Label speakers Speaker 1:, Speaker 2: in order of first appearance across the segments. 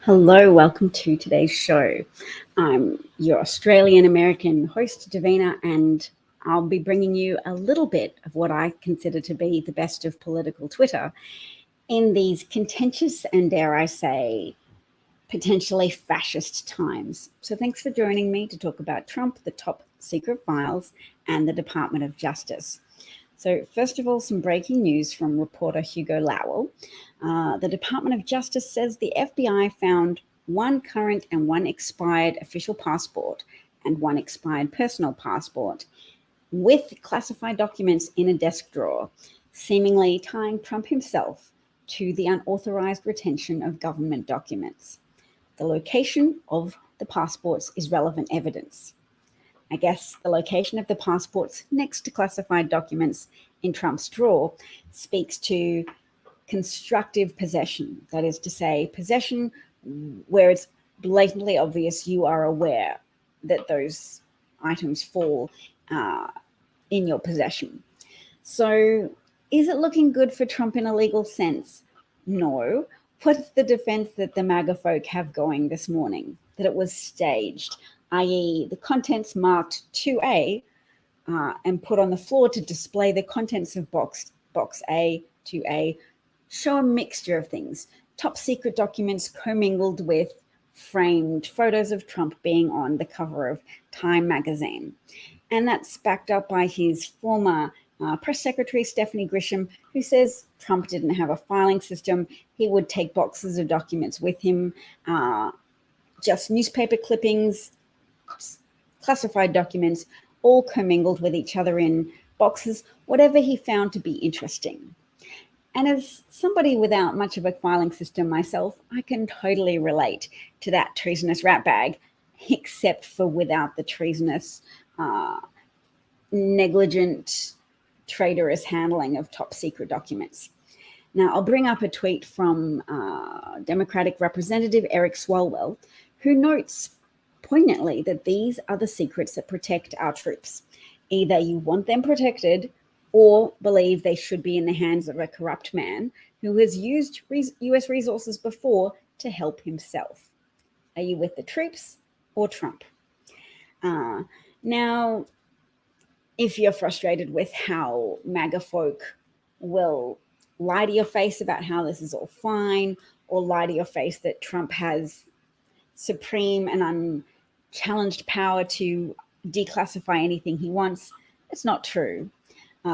Speaker 1: Hello, welcome to today's show. I'm your Australian American host, Davina, and I'll be bringing you a little bit of what I consider to be the best of political Twitter in these contentious and, dare I say, potentially fascist times. So thanks for joining me to talk about Trump, the top secret files, and the Department of Justice. So first of all, some breaking news from reporter Hugo Lowell. The Department of Justice says the FBI found one current and one expired official passport and one expired personal passport with classified documents in a desk drawer, seemingly tying Trump himself to the unauthorized retention of government documents. The location of the passports is relevant evidence. I guess the location of the passports next to classified documents in Trump's drawer speaks to constructive possession. That is to say, possession where it's blatantly obvious you are aware that those items fall in your possession. So is it looking good for Trump in a legal sense? No. What's the defense that the MAGA folk have going this morning? That it was staged, i.e. the contents marked 2A and put on the floor to display the contents of box A, 2A, show a mixture of things. Top secret documents commingled with framed photos of Trump being on the cover of Time magazine. And that's backed up by his former press secretary, Stephanie Grisham, who says Trump didn't have a filing system. He would take boxes of documents with him, just newspaper clippings, classified documents, all commingled with each other in boxes, whatever he found to be interesting. And as somebody without much of a filing system myself, I can totally relate to that treasonous rat bag, except for without the treasonous, negligent, traitorous handling of top secret documents. Now, I'll bring up a tweet from Democratic Representative Eric Swalwell, who notes poignantly that these are the secrets that protect our troops. Either you want them protected or believe they should be in the hands of a corrupt man who has used US resources before to help himself. Are you with the troops or Trump? Now, if you're frustrated with how MAGA folk will lie to your face about how this is all fine, or lie to your face that Trump has supreme and unchallenged power to declassify anything he wants, it's not true.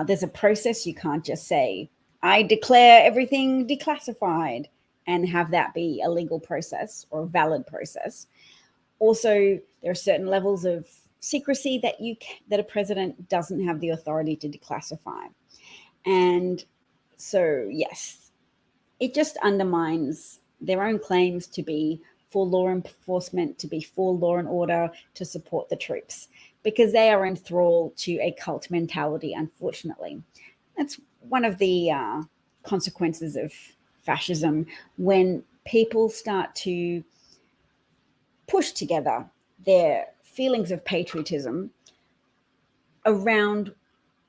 Speaker 1: There's a process. You can't just say, I declare everything declassified and have that be a legal process or a valid process. Also, there are certain levels of secrecy that a president doesn't have the authority to declassify. And so, yes, it just undermines their own claims to be for law enforcement, to be for law and order, to support the troops, because they are enthralled to a cult mentality, unfortunately. That's one of the consequences of fascism, when people start to push together their feelings of patriotism around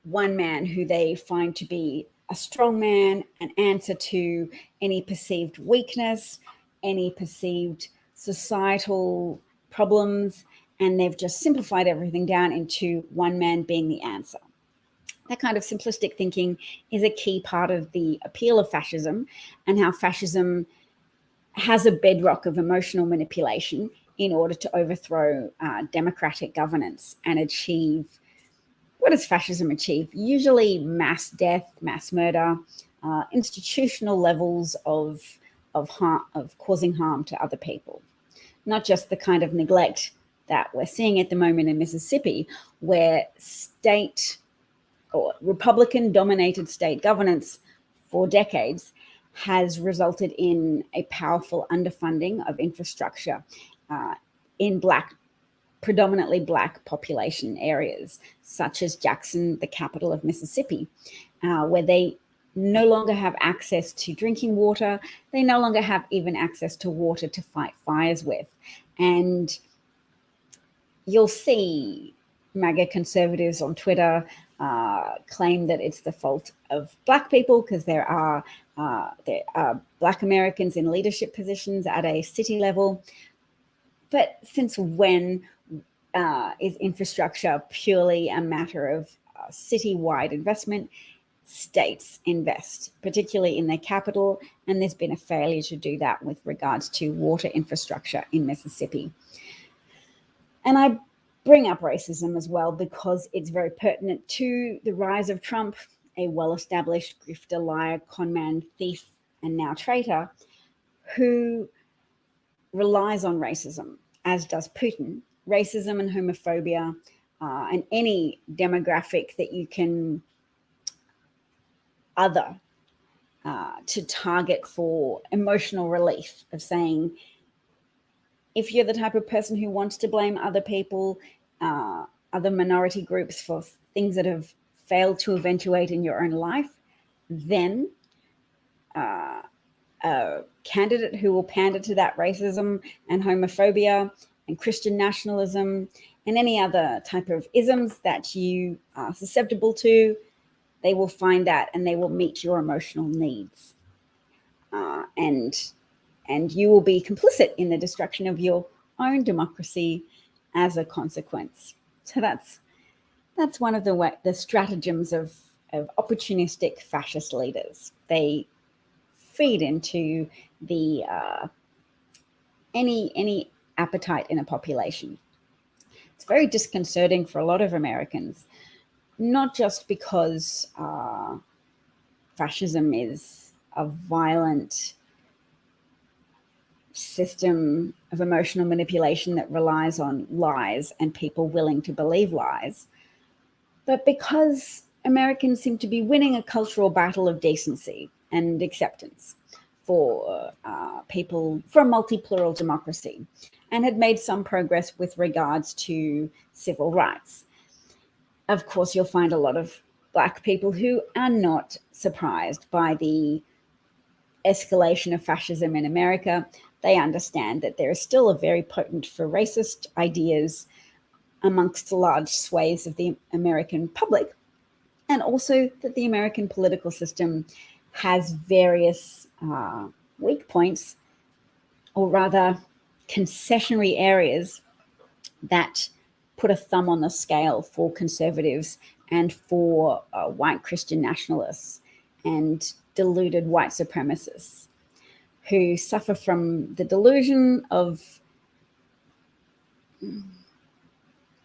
Speaker 1: one man who they find to be a strong man, an answer to any perceived weakness, any perceived societal problems, and they've just simplified everything down into one man being the answer. That kind of simplistic thinking is a key part of the appeal of fascism, and how fascism has a bedrock of emotional manipulation in order to overthrow democratic governance and achieve, what does fascism achieve? Usually mass death, mass murder, institutional levels of causing harm to other people. Not just the kind of neglect that we're seeing at the moment in Mississippi, where state or Republican-dominated state governance for decades has resulted in a powerful underfunding of infrastructure in predominantly Black population areas, such as Jackson, the capital of Mississippi, where they no longer have access to drinking water. They no longer have even access to water to fight fires with. And you'll see MAGA conservatives on Twitter claim that it's the fault of Black people because there are There are Black Americans in leadership positions at a city level. But since when is infrastructure purely a matter of citywide investment? States invest, particularly in their capital, and there's been a failure to do that with regards to water infrastructure in Mississippi. And I bring up racism as well because it's very pertinent to the rise of Trump, a well-established grifter, liar, conman, thief, and now traitor, who relies on racism, as does Putin. Racism and homophobia and any demographic that you can other to target for emotional relief, of saying, if you're the type of person who wants to blame other people, other minority groups for things that have failed to eventuate in your own life, then a candidate who will pander to that racism and homophobia and Christian nationalism and any other type of isms that you are susceptible to, they will find that and they will meet your emotional needs. And you will be complicit in the destruction of your own democracy as a consequence. So that's one of the stratagems of opportunistic fascist leaders. They feed into the any appetite in a population. It's very disconcerting for a lot of Americans, not just because fascism is a violent system of emotional manipulation that relies on lies and people willing to believe lies, but because Americans seem to be winning a cultural battle of decency and acceptance for people, for a multi-plural democracy, and had made some progress with regards to civil rights. Of course, you'll find a lot of Black people who are not surprised by the escalation of fascism in America. They understand that there is still a very potent for racist ideas amongst large swathes of the American public, and also that the American political system has various weak points, or rather concessionary areas that put a thumb on the scale for conservatives and for white Christian nationalists and deluded white supremacists who suffer from the delusion of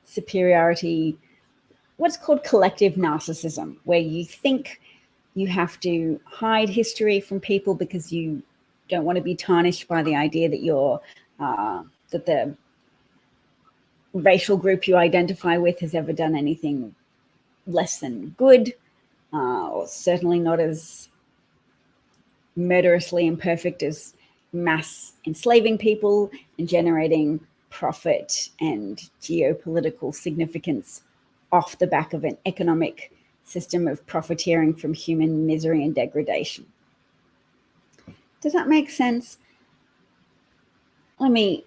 Speaker 1: superiority, what's called collective narcissism, where you think you have to hide history from people because you don't want to be tarnished by the idea that you're that the racial group you identify with has ever done anything less than good, or certainly not as murderously imperfect as mass enslaving people and generating profit and geopolitical significance off the back of an economic system of profiteering from human misery and degradation. Does that make sense? Let me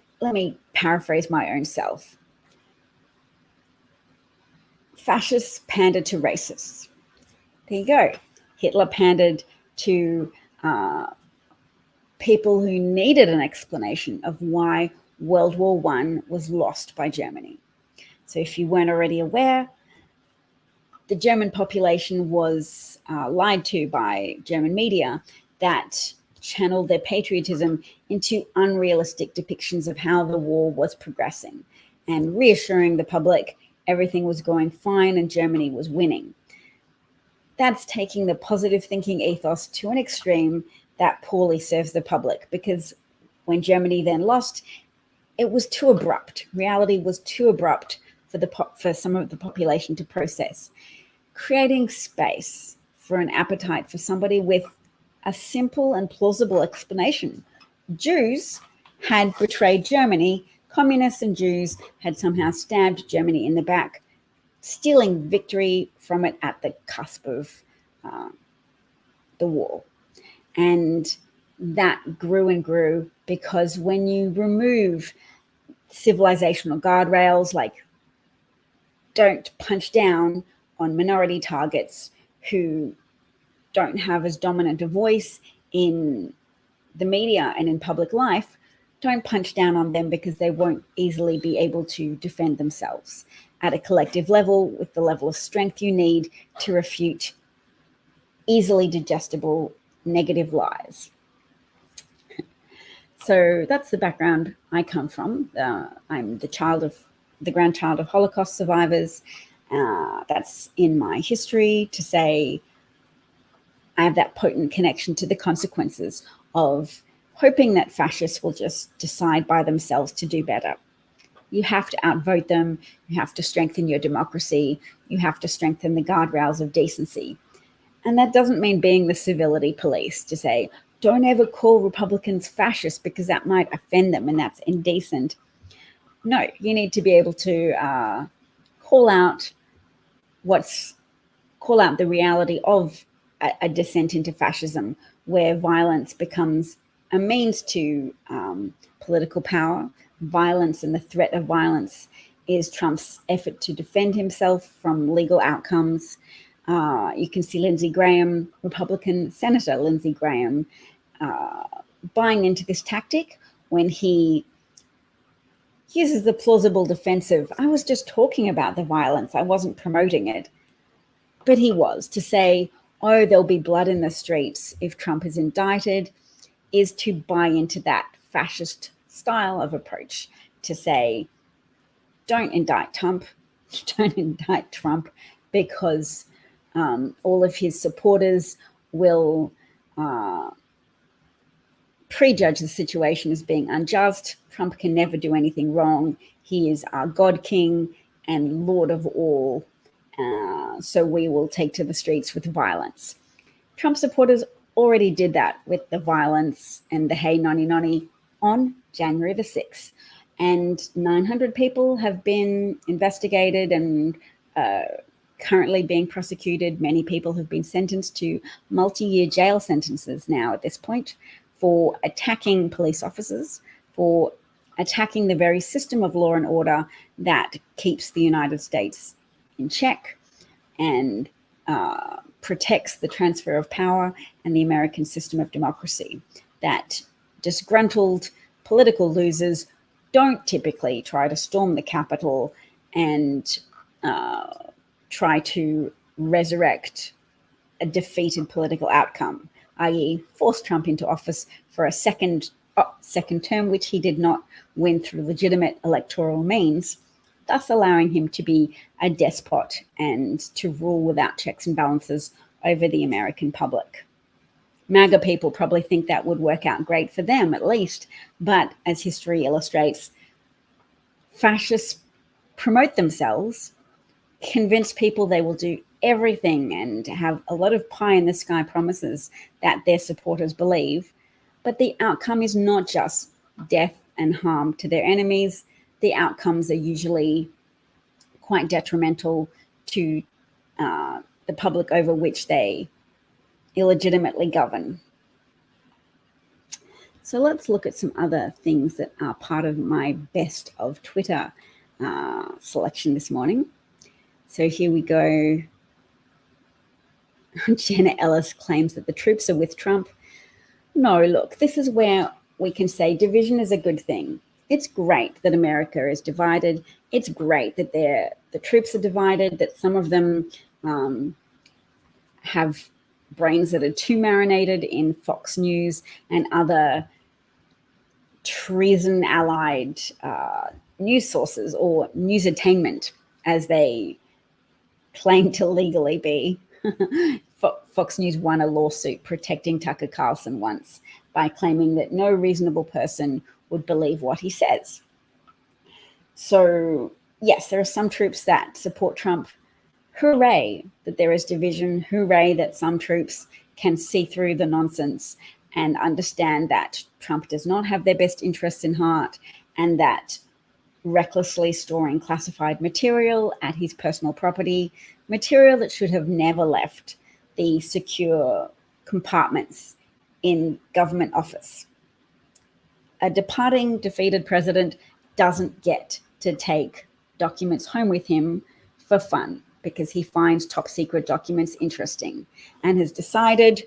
Speaker 1: paraphrase my own self. Fascists pandered to racists. There you go. Hitler pandered to people who needed an explanation of why World War I was lost by Germany. So if you weren't already aware, the German population was lied to by German media that channeled their patriotism into unrealistic depictions of how the war was progressing and reassuring the public everything was going fine and Germany was winning. That's taking the positive thinking ethos to an extreme that poorly serves the public, because when Germany then lost, it was too abrupt. Reality was too abrupt for some of the population to process, creating space for an appetite for somebody with a simple and plausible explanation. Jews had betrayed Germany. Communists and Jews had somehow stabbed Germany in the back, stealing victory from it at the cusp of the war. And that grew and grew because when you remove civilizational guardrails, like don't punch down on minority targets who don't have as dominant a voice in the media and in public life, don't punch down on them because they won't easily be able to defend themselves at a collective level with the level of strength you need to refute easily digestible negative lies. So that's the background I come from. I'm the grandchild of Holocaust survivors. That's in my history to say I have that potent connection to the consequences of hoping that fascists will just decide by themselves to do better. You have to outvote them. You have to strengthen your democracy. You have to strengthen the guardrails of decency. And that doesn't mean being the civility police to say, don't ever call Republicans fascists because that might offend them and that's indecent. No, you need to be able to call out the reality of a descent into fascism, where violence becomes a means to political power. Violence and the threat of violence is Trump's effort to defend himself from legal outcomes. You can see Lindsey Graham, Republican Senator Lindsey Graham, buying into this tactic when he uses the plausible defensive. I was just talking about the violence. I wasn't promoting it. But he was, to say, oh, there'll be blood in the streets if Trump is indicted, is to buy into that fascist style of approach, to say, don't indict Trump, because all of his supporters will prejudge the situation as being unjust. Trump can never do anything wrong. He is our God King and Lord of all. So we will take to the streets with violence. Trump supporters already did that with the violence and the Hey Nonny Nonny on January the 6th. And 900 people have been investigated and currently being prosecuted. Many people have been sentenced to multi-year jail sentences now at this point for attacking police officers, for attacking the very system of law and order that keeps the United States in check and protects the transfer of power and the American system of democracy. That disgruntled political losers don't typically try to storm the Capitol and try to resurrect a defeated political outcome, i.e. force Trump into office for a second term, which he did not win through legitimate electoral means, thus allowing him to be a despot and to rule without checks and balances over the American public. MAGA people probably think that would work out great for them, at least, but as history illustrates, fascists promote themselves, convince people they will do everything and have a lot of pie in the sky promises that their supporters believe, but the outcome is not just death and harm to their enemies. The outcomes are usually quite detrimental to the public over which they illegitimately govern. So let's look at some other things that are part of my best of Twitter selection this morning. So here we go. Jenna Ellis claims that the troops are with Trump. No, look, this is where we can say division is a good thing. It's great that America is divided. It's great that the troops are divided, that some of them have brains that are too marinated in Fox News and other treason-allied news sources, or newsatainment, as they claim to legally be. Fox News won a lawsuit protecting Tucker Carlson once by claiming that no reasonable person would believe what he says. So, yes, there are some troops that support Trump. Hooray that there is division. Hooray that some troops can see through the nonsense and understand that Trump does not have their best interests in heart, and that recklessly storing classified material at his personal property, material that should have never left the secure compartments in government office. A departing, defeated president doesn't get to take documents home with him for fun because he finds top secret documents interesting and has decided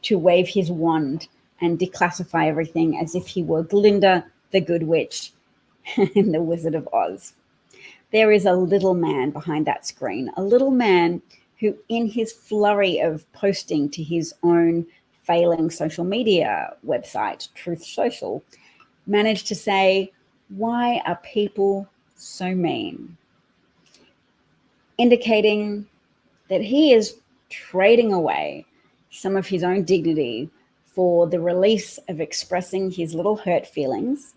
Speaker 1: to wave his wand and declassify everything as if he were Glinda the Good Witch in The Wizard of Oz. There is a little man behind that screen, a little man who, in his flurry of posting to his own failing social media website, Truth Social, managed to say, "Why are people so mean?" Indicating that he is trading away some of his own dignity for the release of expressing his little hurt feelings,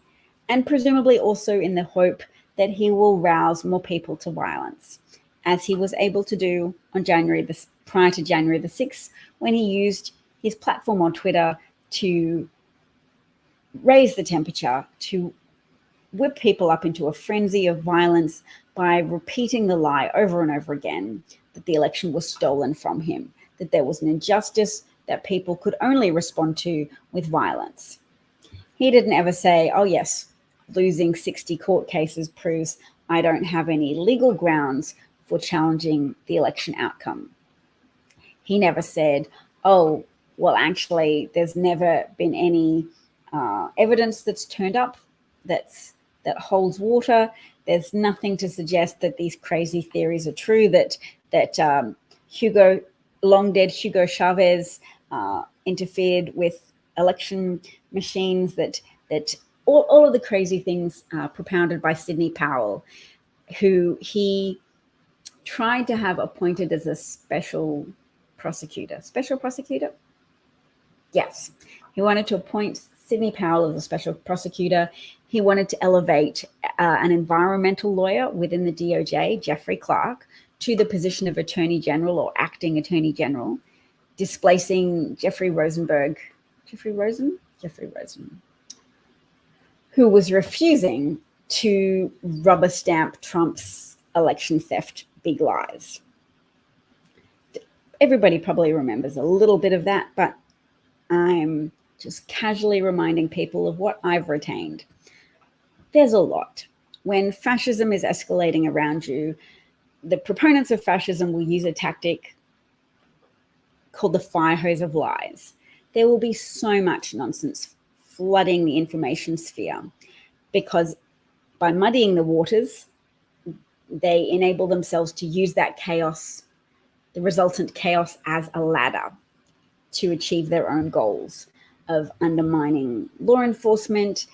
Speaker 1: and presumably also in the hope that he will rouse more people to violence, as he was able to do on prior to January the 6th, when he used his platform on Twitter to raise the temperature, to whip people up into a frenzy of violence by repeating the lie over and over again that the election was stolen from him, that there was an injustice that people could only respond to with violence. He didn't ever say, "Oh yes, losing 60 court cases proves I don't have any legal grounds for challenging the election outcome." He never said, "Oh, well, actually, there's never been any evidence that's turned up that holds water. There's nothing to suggest that these crazy theories are true, that long dead Hugo Chavez interfered with election machines, that all of the crazy things propounded by Sidney Powell, who he tried to have appointed as a special prosecutor. Special prosecutor? Yes. He wanted to appoint Sidney Powell as a special prosecutor. He wanted to elevate an environmental lawyer within the DOJ, Jeffrey Clark, to the position of Attorney General or acting Attorney General, displacing Jeffrey Rosen, who was refusing to rubber stamp Trump's election theft big lies. Everybody probably remembers a little bit of that, but I'm just casually reminding people of what I've retained. There's a lot. When fascism is escalating around you, the proponents of fascism will use a tactic called the fire hose of lies. There will be so much nonsense flooding the information sphere, because by muddying the waters, they enable themselves to use that chaos, the resultant chaos, as a ladder to achieve their own goals of undermining law enforcement,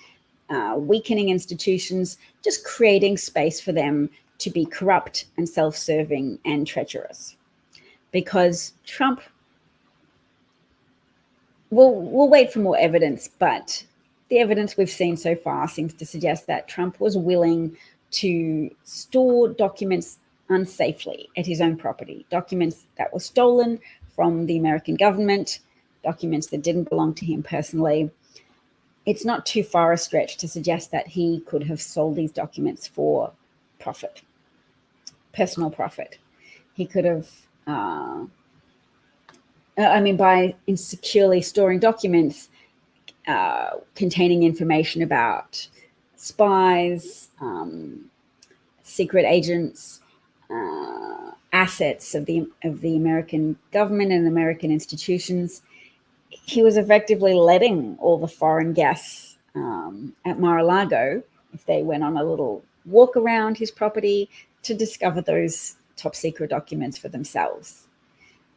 Speaker 1: weakening institutions, just creating space for them to be corrupt and self-serving and treacherous. Because Trump, we'll wait for more evidence, but the evidence we've seen so far seems to suggest that Trump was willing to store documents unsafely at his own property, documents that were stolen from the American government, documents that didn't belong to him personally. It's not too far a stretch to suggest that he could have sold these documents for profit, personal profit. He could have, by insecurely storing documents containing information about spies, secret agents, assets of the American government and American institutions. He was effectively letting all the foreign guests at Mar-a-Lago, if they went on a little walk around his property, to discover those top secret documents for themselves.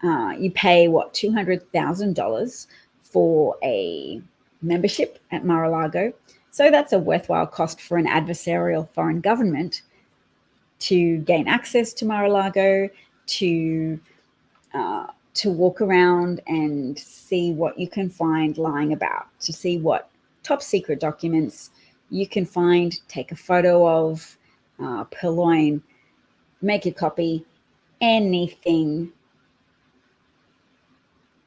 Speaker 1: You pay, $200,000 for a membership at Mar-a-Lago. So that's a worthwhile cost for an adversarial foreign government to gain access to Mar-a-Lago, to walk around and see what you can find lying about, to see what top secret documents you can find, take a photo of, purloin, make a copy, anything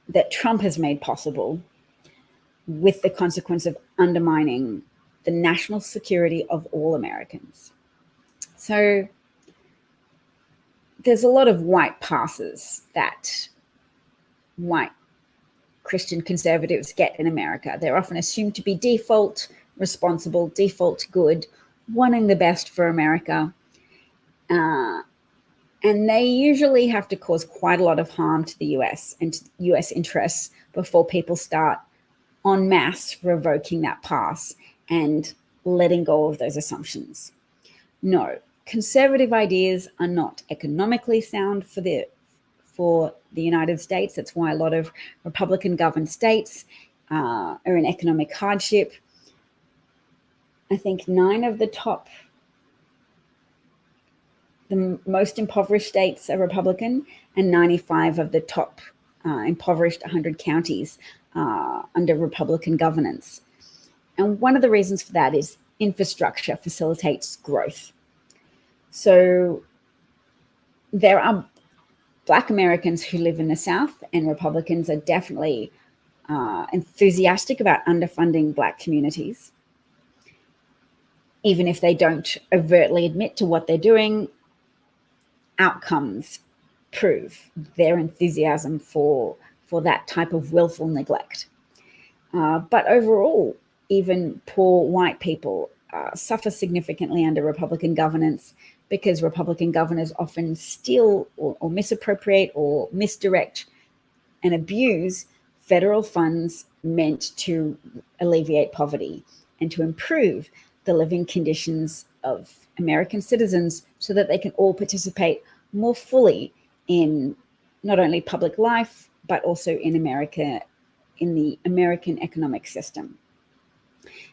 Speaker 1: that Trump has made possible, with the consequence of undermining the national security of all Americans. So there's a lot of white passes that white Christian conservatives get in America. They're often assumed to be default responsible, default good, wanting the best for America. And they usually have to cause quite a lot of harm to the US and to US interests before people start en masse revoking that pass and letting go of those assumptions. No, conservative ideas are not economically sound for the United States. That's why a lot of Republican governed states are in economic hardship. I think 9 of the most impoverished states are Republican, and 95 of the top impoverished 100 counties under Republican governance. And one of the reasons for that is infrastructure facilitates growth. So there are Black Americans who live in the South, and Republicans are definitely enthusiastic about underfunding Black communities. Even if they don't overtly admit to what they're doing, outcomes prove their enthusiasm for that type of willful neglect. But overall, even poor white people suffer significantly under Republican governance because Republican governors often steal or misappropriate or misdirect and abuse federal funds meant to alleviate poverty and to improve the living conditions of American citizens so that they can all participate more fully in not only public life, but also in America, in the American economic system.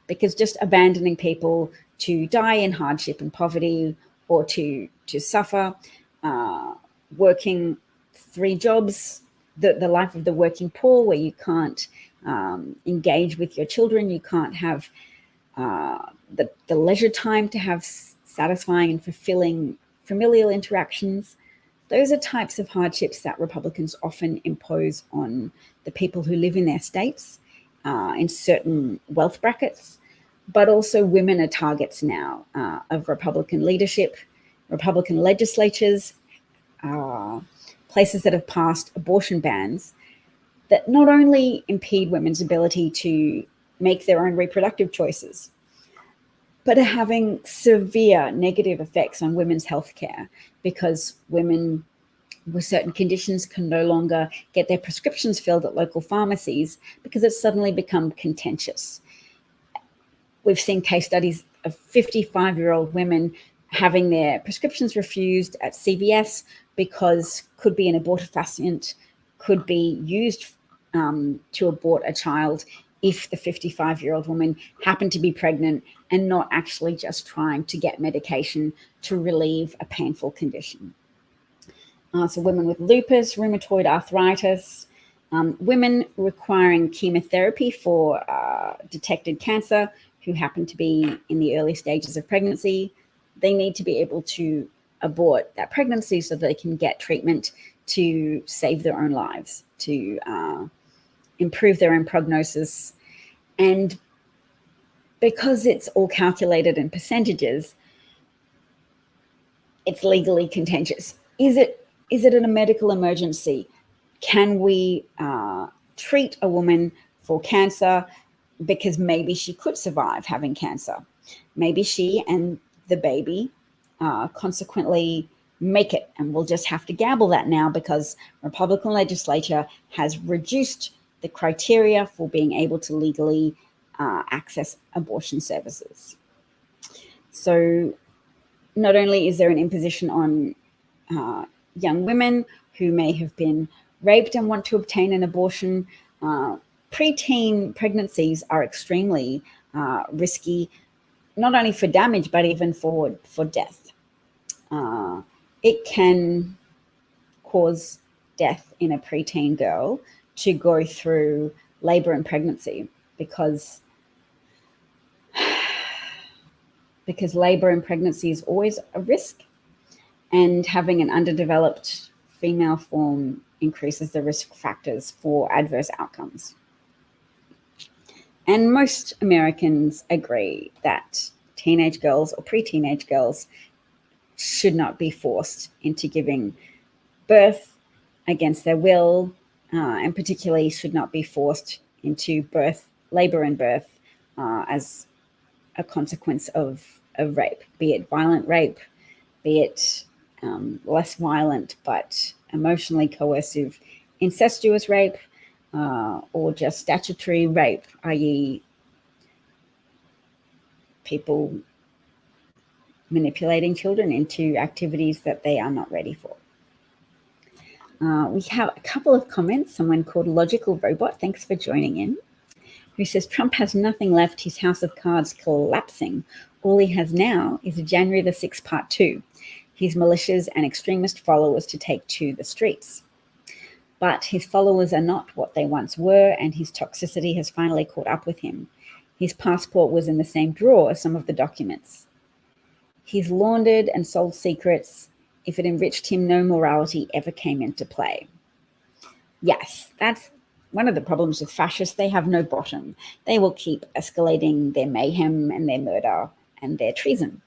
Speaker 1: Because just abandoning people to die in hardship and poverty or to suffer, working 3 jobs, the life of the working poor, where you can't engage with your children, you can't have the leisure time to have satisfying and fulfilling familial interactions. Those are types of hardships that Republicans often impose on the people who live in their states in certain wealth brackets, but also women are targets now of Republican leadership, Republican legislatures, places that have passed abortion bans that not only impede women's ability to make their own reproductive choices, but are having severe negative effects on women's health care because women with certain conditions can no longer get their prescriptions filled at local pharmacies because it's suddenly become contentious. We've seen case studies of 55-year-old women having their prescriptions refused at CVS because could be an abortifacient, could be used to abort a child if the 55-year-old woman happened to be pregnant and not actually just trying to get medication to relieve a painful condition. So women with lupus, rheumatoid arthritis, women requiring chemotherapy for detected cancer who happen to be in the early stages of pregnancy, they need to be able to abort that pregnancy so they can get treatment to save their own lives, to improve their own prognosis. And because it's all calculated in percentages, it's legally contentious. Is it in a medical emergency? Can we treat a woman for cancer because maybe she could survive having cancer? Maybe she and the baby consequently make it, and we'll just have to gamble that now because Republican legislature has reduced the criteria for being able to legally access abortion services. So not only is there an imposition on young women who may have been raped and want to obtain an abortion, preteen pregnancies are extremely risky, not only for damage, but even for death. It can cause death in a preteen girl to go through labor and pregnancy because labor and pregnancy is always a risk, and having an underdeveloped female form increases the risk factors for adverse outcomes. And most Americans agree that teenage girls or pre-teenage girls should not be forced into giving birth against their will, and particularly should not be forced into labor and birth as a consequence of rape, be it violent rape, be it less violent but emotionally coercive incestuous rape, or just statutory rape, i.e. people manipulating children into activities that they are not ready for. We have a couple of comments. Someone called Logical Robot, thanks for joining in, who says Trump has nothing left, his house of cards collapsing. All he has now is a January the 6th Part 2, his militias and extremist followers to take to the streets. But his followers are not what they once were, and his toxicity has finally caught up with him. His passport was in the same drawer as some of the documents. He's laundered and sold secrets. If it enriched him, no morality ever came into play. Yes, that's one of the problems with fascists. They have no bottom. They will keep escalating their mayhem and their murder and their treason.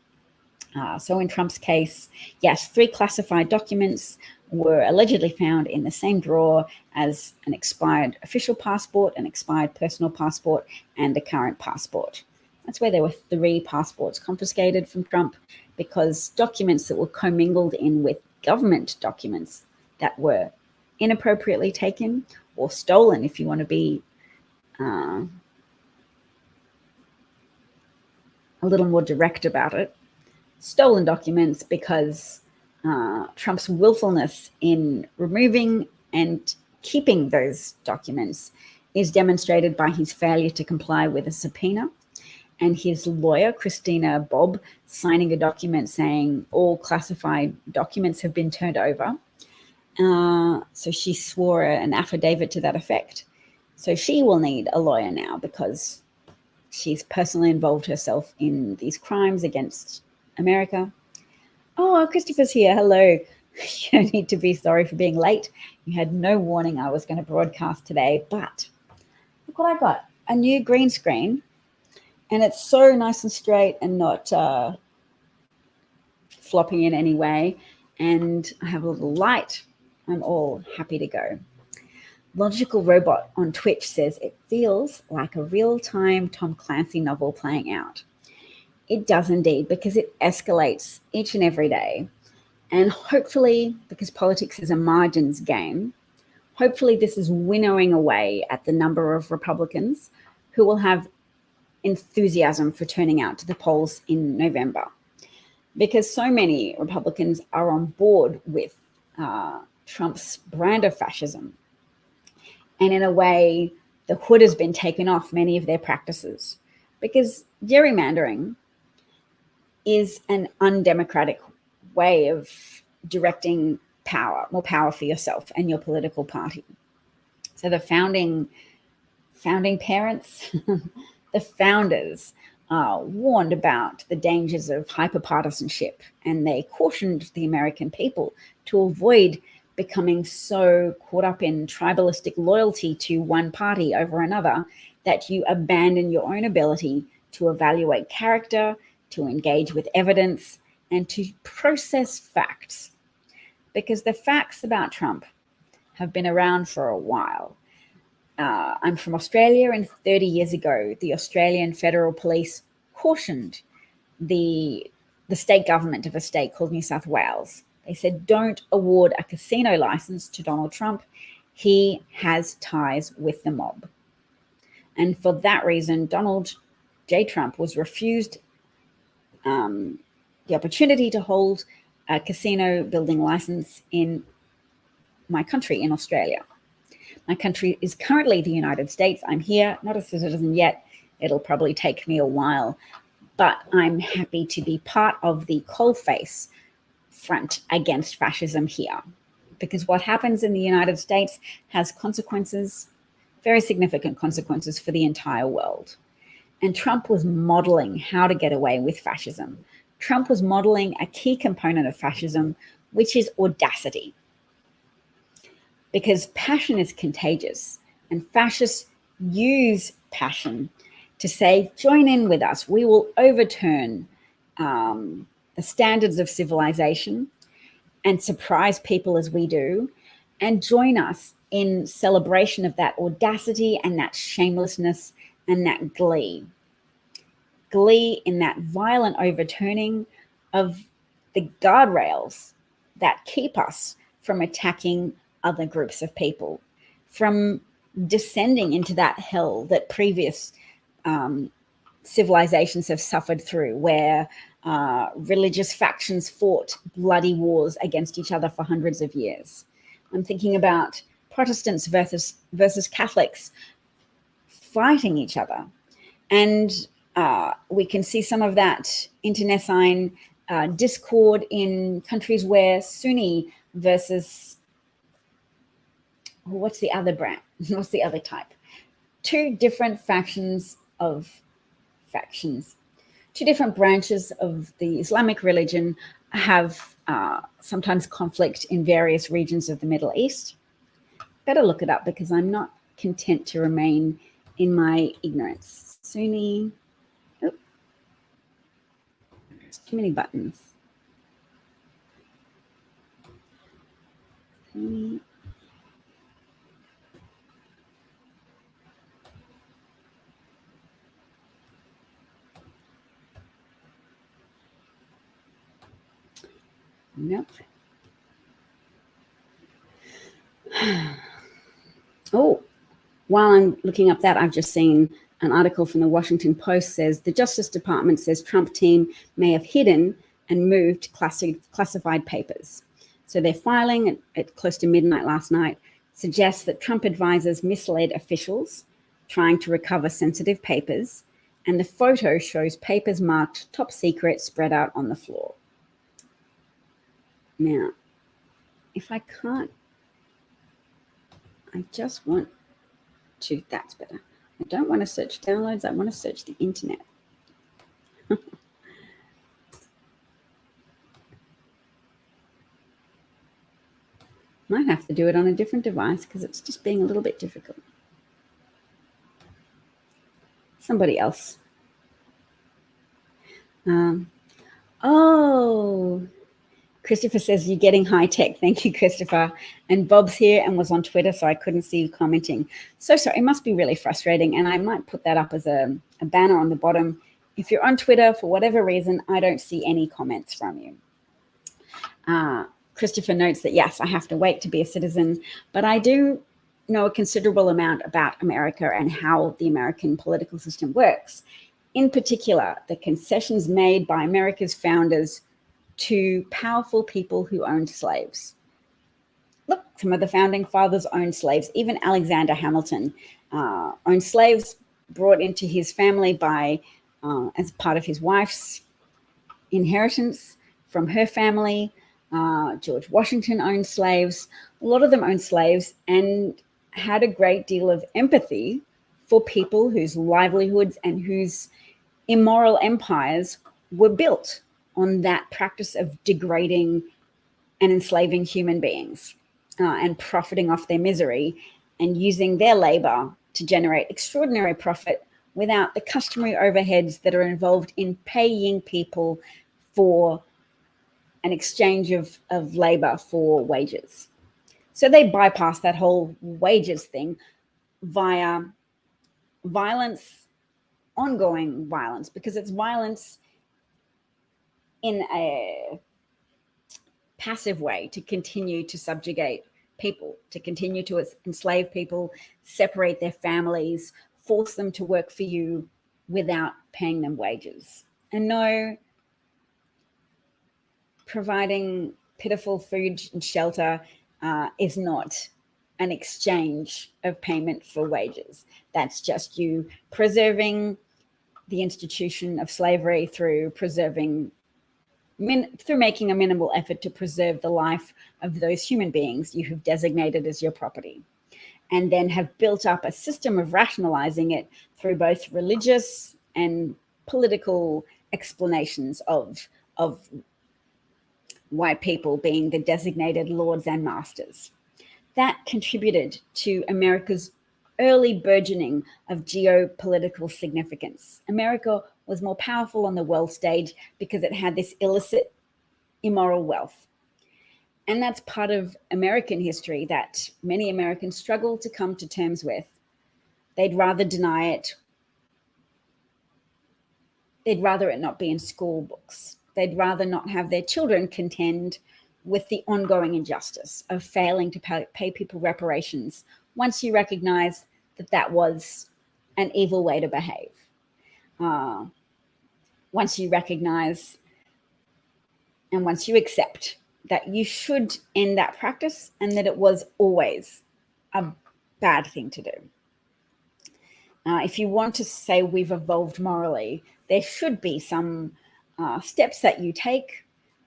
Speaker 1: So in Trump's case, yes, 3 classified documents were allegedly found in the same drawer as an expired official passport, an expired personal passport, and a current passport. That's where there were 3 passports confiscated from Trump, because documents that were commingled in with government documents that were inappropriately taken or stolen, if you want to be a little more direct about it, stolen documents, because Trump's willfulness in removing and keeping those documents is demonstrated by his failure to comply with a subpoena, and his lawyer, Christina Bobb, signing a document saying all classified documents have been turned over. So she swore an affidavit to that effect. So she will need a lawyer now, because she's personally involved herself in these crimes against America. Oh, Christopher's here. Hello. You don't need to be sorry for being late. You had no warning I was going to broadcast today, but look what I got. A new green screen, and it's so nice and straight and not flopping in any way. And I have a little light. I'm all happy to go. Logical Robot on Twitch says it feels like a real-time Tom Clancy novel playing out. It does indeed, because it escalates each and every day. And hopefully, because politics is a margins game, hopefully this is winnowing away at the number of Republicans who will have enthusiasm for turning out to the polls in November. Because so many Republicans are on board with Trump's brand of fascism. And in a way, the hood has been taken off many of their practices, because gerrymandering is an undemocratic way of directing power, more power for yourself and your political party. So the founding parents, the founders, warned about the dangers of hyperpartisanship, and they cautioned the American people to avoid becoming so caught up in tribalistic loyalty to one party over another that you abandon your own ability to evaluate character, to engage with evidence, and to process facts. Because the facts about Trump have been around for a while. I'm from Australia, and 30 years ago, the Australian Federal Police cautioned the state government of a state called New South Wales. They said, don't award a casino license to Donald Trump. He has ties with the mob. And for that reason, Donald J. Trump was refused the opportunity to hold a casino building license in my country, in Australia. My country is currently the United States. I'm here, not a citizen yet. It'll probably take me a while, but I'm happy to be part of the coalface front against fascism here, because what happens in the United States has consequences, very significant consequences for the entire world. And Trump was modeling how to get away with fascism. Trump was modeling a key component of fascism, which is audacity. Because passion is contagious, and fascists use passion to say, join in with us. We will overturn the standards of civilization and surprise people as we do, and join us in celebration of that audacity and that shamelessness and that glee. Glee in that violent overturning of the guardrails that keep us from attacking other groups of people, from descending into that hell that previous civilizations have suffered through, where religious factions fought bloody wars against each other for hundreds of years. I'm thinking about Protestants versus Catholics fighting each other. And we can see some of that internecine discord in countries where Sunni versus, what's the other brand? What's the other type? Two different branches of the Islamic religion have sometimes conflict in various regions of the Middle East. Better look it up because I'm not content to remain in my ignorance. Sunni. Oh, too many buttons. Sunni. Nope. Oh, while I'm looking up that, I've just seen an article from the Washington Post says the Justice Department says Trump team may have hidden and moved classified papers. So their filing at close to midnight last night suggests that Trump advisors misled officials trying to recover sensitive papers, and the photo shows papers marked top secret spread out on the floor. Now, if I can't, I just want to, that's better. I don't want to search downloads, I want to search the internet. Might have to do it on a different device because it's just being a little bit difficult. Somebody else. Oh, Christopher says you're getting high tech. Thank you, Christopher. And Bob's here and was on Twitter, so I couldn't see you commenting. So sorry, it must be really frustrating. And I might put that up as a banner on the bottom. If you're on Twitter, for whatever reason, I don't see any comments from you. Christopher notes that, yes, I have to wait to be a citizen, but I do know a considerable amount about America and how the American political system works. In particular, the concessions made by America's founders to powerful people who owned slaves. Look, some of the founding fathers owned slaves. Even Alexander Hamilton owned slaves brought into his family by as part of his wife's inheritance from her family. George Washington owned slaves. A lot of them owned slaves and had a great deal of empathy for people whose livelihoods and whose immoral empires were built on that practice of degrading and enslaving human beings and profiting off their misery and using their labor to generate extraordinary profit without the customary overheads that are involved in paying people for an exchange of labor for wages. So they bypass that whole wages thing via violence, ongoing violence, because it's violence in a passive way to continue to subjugate people, to continue to enslave people, separate their families, force them to work for you without paying them wages. And no, providing pitiful food and shelter is not an exchange of payment for wages. That's just you preserving the institution of slavery through making a minimal effort to preserve the life of those human beings you have designated as your property, and then have built up a system of rationalizing it through both religious and political explanations of white people being the designated lords and masters. That contributed to America's early burgeoning of geopolitical significance. America was more powerful on the world stage because it had this illicit, immoral wealth. And that's part of American history that many Americans struggle to come to terms with. They'd rather deny it. They'd rather it not be in school books. They'd rather not have their children contend with the ongoing injustice of failing to pay people reparations once you recognize that that was an evil way to behave. Once you recognize and once you accept that you should end that practice and that it was always a bad thing to do. If you want to say we've evolved morally, there should be some steps that you take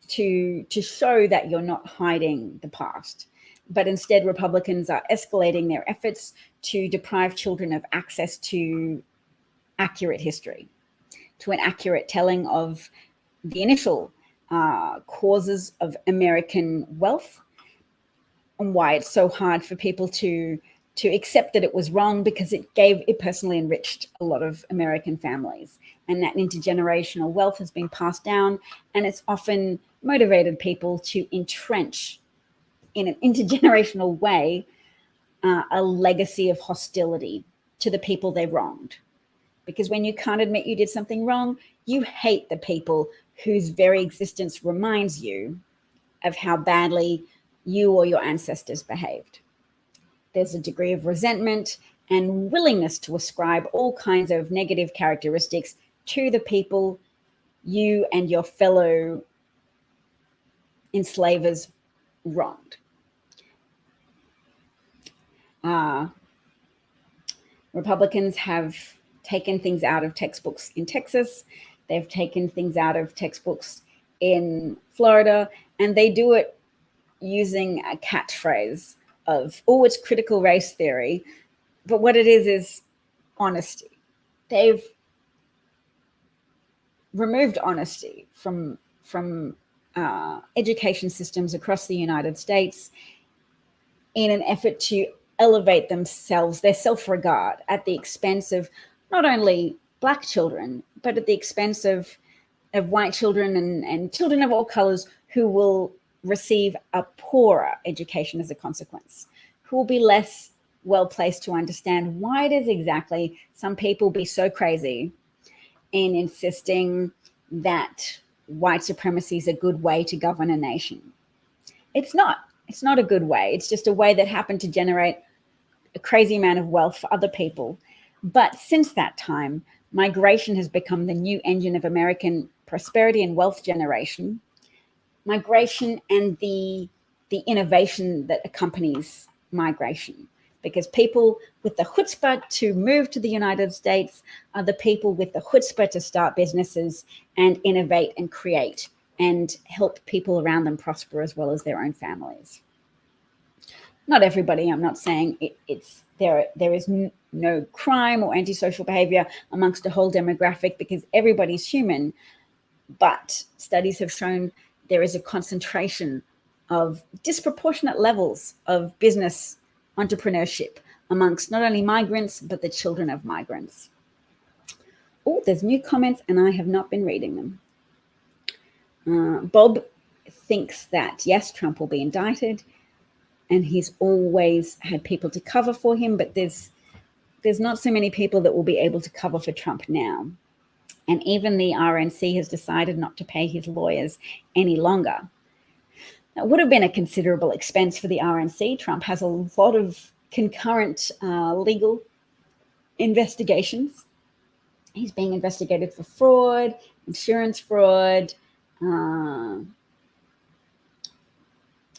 Speaker 1: to show that you're not hiding the past. But instead, Republicans are escalating their efforts to deprive children of access to accurate history, to an accurate telling of the initial causes of American wealth and why it's so hard for people to accept that it was wrong, because it personally enriched a lot of American families, and that intergenerational wealth has been passed down, and it's often motivated people to entrench in an intergenerational way a legacy of hostility to the people they wronged. Because when you can't admit you did something wrong, you hate the people whose very existence reminds you of how badly you or your ancestors behaved. There's a degree of resentment and willingness to ascribe all kinds of negative characteristics to the people you and your fellow enslavers wronged. Republicans have taken things out of textbooks in Texas. They've taken things out of textbooks in Florida, and they do it using a catchphrase of, oh, it's critical race theory. But what it is honesty. They've removed honesty from education systems across the United States in an effort to elevate themselves, their self-regard, at the expense of not only Black children, but at the expense of white children and children of all colors who will receive a poorer education as a consequence, who will be less well-placed to understand why does exactly some people be so crazy in insisting that white supremacy is a good way to govern a nation. It's not. It's not a good way. It's just a way that happened to generate a crazy amount of wealth for other people. But since that time, migration has become the new engine of American prosperity and wealth generation. Migration and the innovation that accompanies migration. Because people with the chutzpah to move to the United States are the people with the chutzpah to start businesses and innovate and create and help people around them prosper as well as their own families. Not everybody, I'm not saying there is no crime or antisocial behavior amongst a whole demographic, because everybody's human, but studies have shown there is a concentration of disproportionate levels of business entrepreneurship amongst not only migrants, but the children of migrants. Oh, there's new comments and I have not been reading them. Bob thinks that, yes, Trump will be indicted, and he's always had people to cover for him, but there's not so many people that will be able to cover for Trump now. And even the RNC has decided not to pay his lawyers any longer. It would have been a considerable expense for the RNC. Trump has a lot of concurrent legal investigations. He's being investigated for fraud, insurance fraud.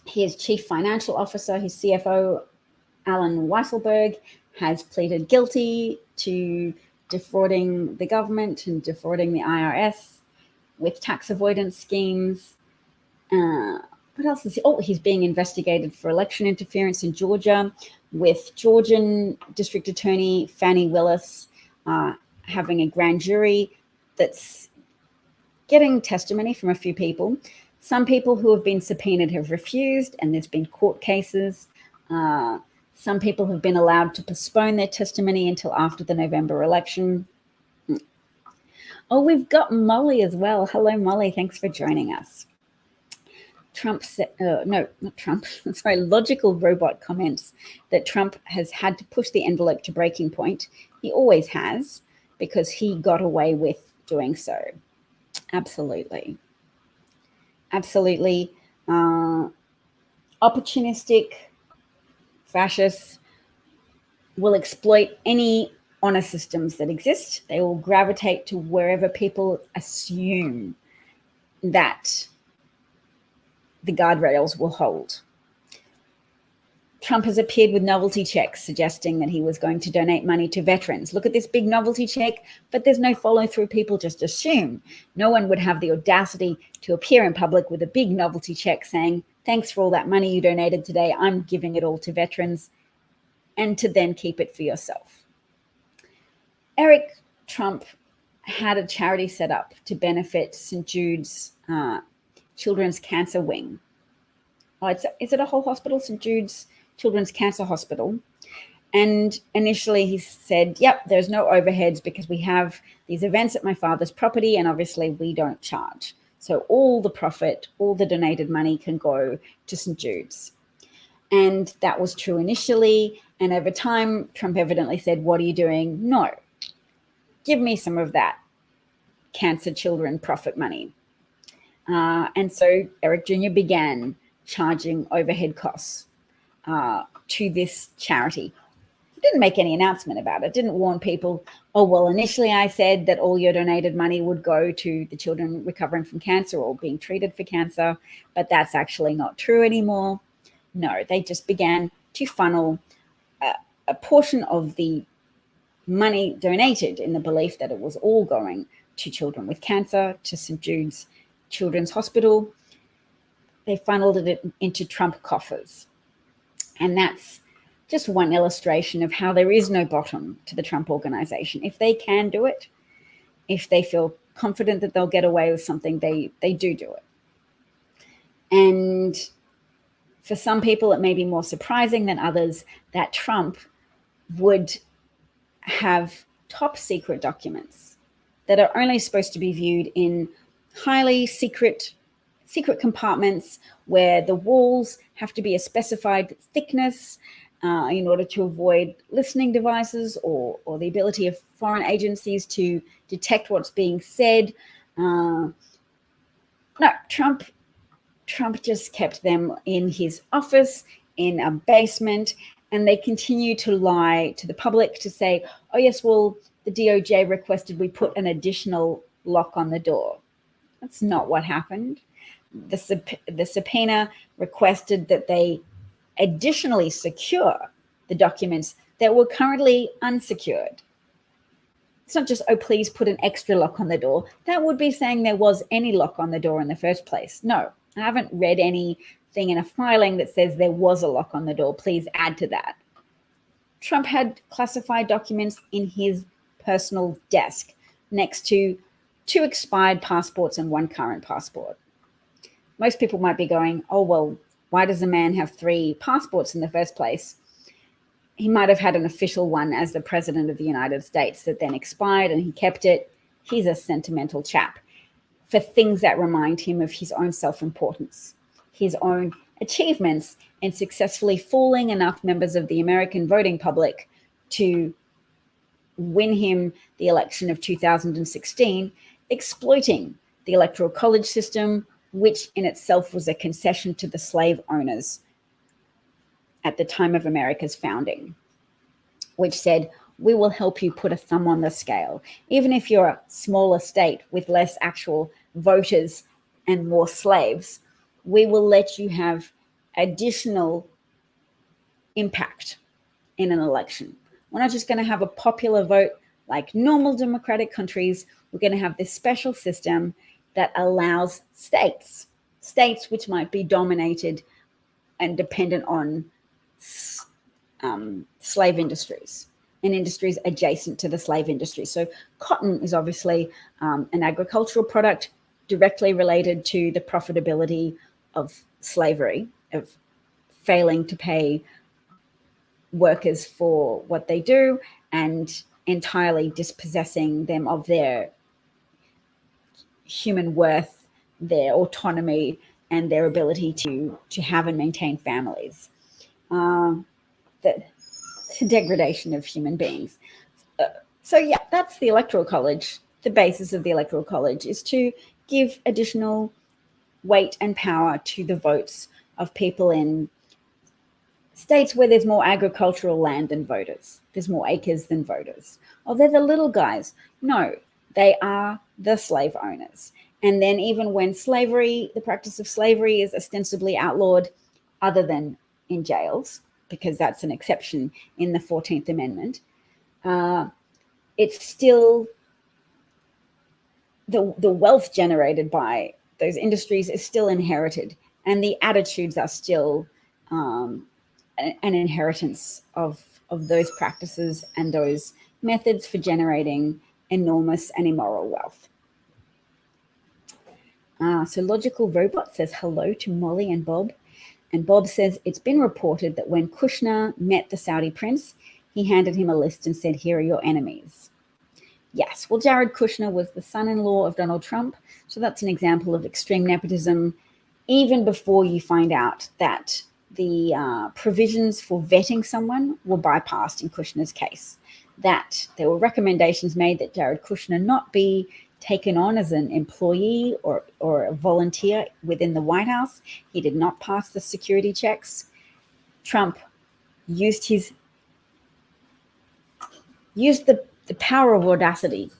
Speaker 1: His chief financial officer, his CFO, Alan Weisselberg, has pleaded guilty to defrauding the government and defrauding the IRS with tax avoidance schemes. What else is he? Oh, he's being investigated for election interference in Georgia, with Georgian District Attorney Fannie Willis having a grand jury that's getting testimony from a few people. Some people who have been subpoenaed have refused, and there's been court cases. Some people have been allowed to postpone their testimony until after the November election. Oh, we've got Molly as well. Hello, Molly. Thanks for joining us. Trump said, no, not Trump, sorry, Logical Robot comments that Trump has had to push the envelope to breaking point. He always has, because he got away with doing so. Absolutely. Absolutely. Opportunistic fascists will exploit any honor systems that exist. They will gravitate to wherever people assume that the guardrails will hold. Trump has appeared with novelty checks suggesting that he was going to donate money to veterans. Look at this big novelty check, but there's no follow through. People just assume. No one would have the audacity to appear in public with a big novelty check saying, thanks for all that money you donated today. I'm giving it all to veterans, and to then keep it for yourself. Eric Trump had a charity set up to benefit St. Jude's Children's Cancer Wing. Is it a whole hospital? St. Jude's Children's Cancer Hospital. And initially he said, yep, there's no overheads because we have these events at my father's property and obviously we don't charge. So all the profit, all the donated money can go to St. Jude's. And that was true initially. And over time, Trump evidently said, what are you doing? No, give me some of that cancer children profit money. And so Eric Jr. began charging overhead costs to this charity. He didn't make any announcement about it, didn't warn people, oh, well, initially I said that all your donated money would go to the children recovering from cancer or being treated for cancer, but that's actually not true anymore. No, they just began to funnel a portion of the money donated in the belief that it was all going to children with cancer, to St. Jude's Children's Hospital. They funneled it into Trump coffers. And that's just one illustration of how there is no bottom to the Trump organization. If they can do it, if they feel confident that they'll get away with something, they do it. And for some people, it may be more surprising than others that Trump would have top secret documents that are only supposed to be viewed in highly secret compartments where the walls have to be a specified thickness in order to avoid listening devices or the ability of foreign agencies to detect what's being said. No, Trump just kept them in his office, in a basement, and they continue to lie to the public to say, oh, yes, well, the DOJ requested we put an additional lock on the door. That's not what happened. The subpoena requested that they additionally secure the documents that were currently unsecured. It's not just, oh, please put an extra lock on the door. That would be saying there was any lock on the door in the first place. No, I haven't read anything in a filing that says there was a lock on the door. Please add to that. Trump had classified documents in his personal desk next to 2 expired passports and 1 current passport. Most people might be going, oh, well, why does a man have 3 passports in the first place? He might have had an official one as the president of the United States that then expired and he kept it. He's a sentimental chap for things that remind him of his own self-importance, his own achievements in successfully fooling enough members of the American voting public to win him the election of 2016, exploiting the Electoral College system, which in itself was a concession to the slave owners at the time of America's founding, which said, we will help you put a thumb on the scale. Even if you're a smaller state with less actual voters and more slaves, we will let you have additional impact in an election. We're not just going to have a popular vote like normal democratic countries. We're going to have this special system that allows states which might be dominated and dependent on slave industries and industries adjacent to the slave industry. So cotton is obviously an agricultural product directly related to the profitability of slavery, of failing to pay workers for what they do and entirely dispossessing them of their human worth, their autonomy, and their ability to have and maintain families. The degradation of human beings. So yeah, that's the Electoral College. The basis of the Electoral College is to give additional weight and power to the votes of people in states where there's more agricultural land than voters. There's more acres than voters. Oh, they're the little guys. No, they are the slave owners. And then even when slavery, the practice of slavery is ostensibly outlawed, other than in jails, because that's an exception in the 14th Amendment, it's still the wealth generated by those industries is still inherited, and the attitudes are still an inheritance of those practices and those methods for generating enormous and immoral wealth. So Logical Robot says hello to Molly and Bob. And Bob says, it's been reported that when Kushner met the Saudi prince, he handed him a list and said, here are your enemies. Yes, well, Jared Kushner was the son-in-law of Donald Trump. So that's an example of extreme nepotism, even before you find out that the provisions for vetting someone were bypassed in Kushner's case, that there were recommendations made that Jared Kushner not be taken on as an employee or a volunteer within the White House. He did not pass the security checks. Trump used the power of audacity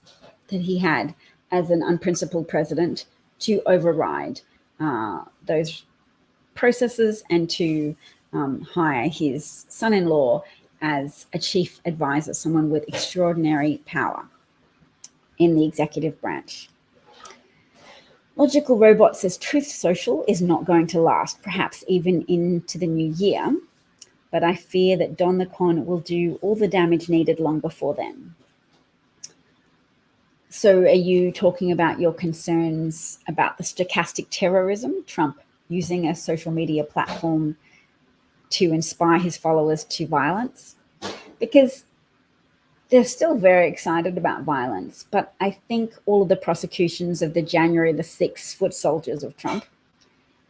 Speaker 1: that he had as an unprincipled president to override those processes and to hire his son-in-law as a chief advisor, someone with extraordinary power in the executive branch. Logical Robot says Truth Social is not going to last, perhaps even into the new year, but I fear that Don the Con will do all the damage needed long before then. So are you talking about your concerns about the stochastic terrorism, Trump using a social media platform to inspire his followers to violence? Because they're still very excited about violence, but I think all of the prosecutions of the January the 6th foot soldiers of Trump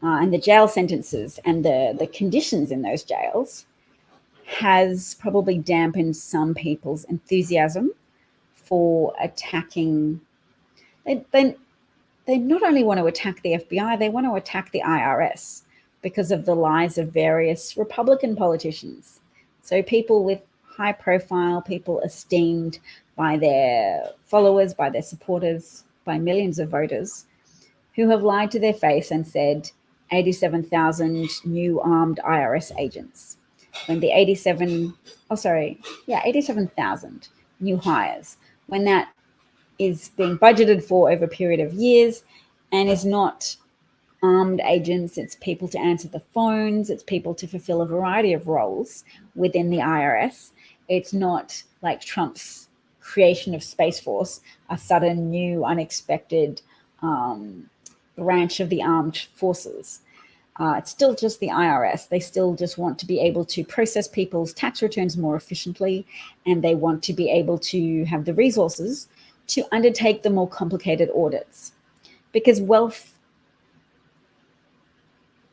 Speaker 1: and the jail sentences and the conditions in those jails has probably dampened some people's enthusiasm for attacking. They not only want to attack the FBI, they want to attack the IRS because of the lies of various Republican politicians. So people with high profile, people esteemed by their followers, by their supporters, by millions of voters, who have lied to their face and said 87,000 new armed IRS agents. When the 87,000 new hires, when that is being budgeted for over a period of years and is not armed agents, it's people to answer the phones, it's people to fulfill a variety of roles within the IRS. It's not like Trump's creation of Space Force, a sudden new unexpected branch of the armed forces. It's still just the IRS. They still just want to be able to process people's tax returns more efficiently, and they want to be able to have the resources to undertake the more complicated audits, because wealth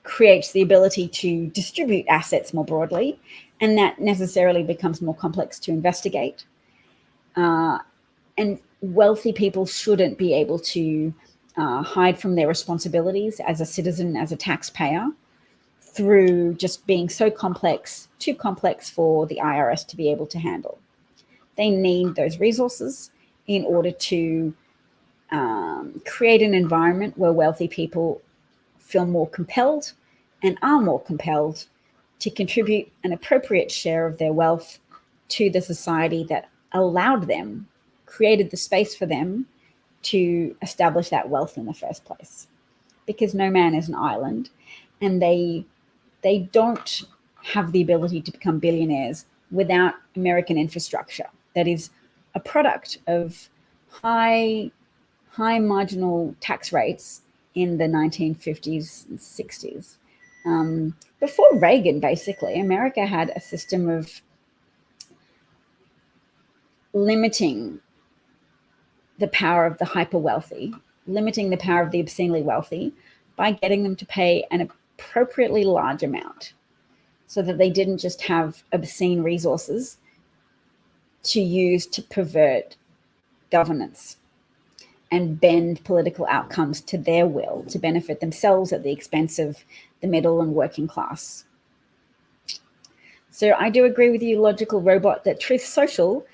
Speaker 1: creates the ability to distribute assets more broadly, and that necessarily becomes more complex to investigate. And wealthy people shouldn't be able to hide from their responsibilities as a citizen, as a taxpayer, through just being so complex, too complex for the IRS to be able to handle. They need those resources in order to create an environment where wealthy people feel more compelled and are more compelled to contribute an appropriate share of their wealth to the society that allowed them, created the space for them to establish that wealth in the first place. Because no man is an island, and they don't have the ability to become billionaires without American infrastructure that is a product of high marginal tax rates in the 1950s and 60s. Before Reagan, basically, America had a system of limiting the power of the hyper wealthy, limiting the power of the obscenely wealthy by getting them to pay an appropriately large amount so that they didn't just have obscene resources to use to pervert governance. and bend political outcomes to their will to benefit themselves at the expense of the middle and working class. So I do agree with you, Logical Robot, that Truth Social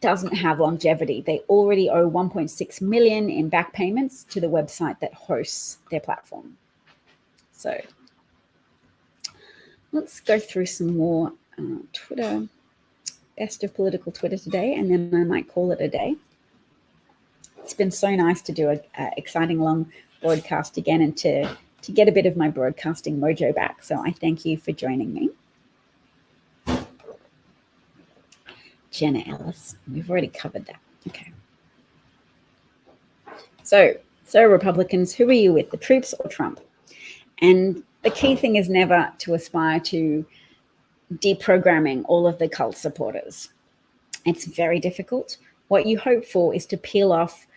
Speaker 1: doesn't have longevity. They already owe 1.6 million in back payments to the website that hosts their platform. So let's go through some more Twitter, best of political Twitter today, and then I might call it a day. It's been so nice to do an exciting long broadcast again and to get a bit of my broadcasting mojo back. So I thank you for joining me. Jenna Ellis, we've already covered that. Okay. So Republicans, who are you with, the troops or Trump? And the key thing is never to aspire to deprogramming all of the cult supporters. It's very difficult. What you hope for is to peel off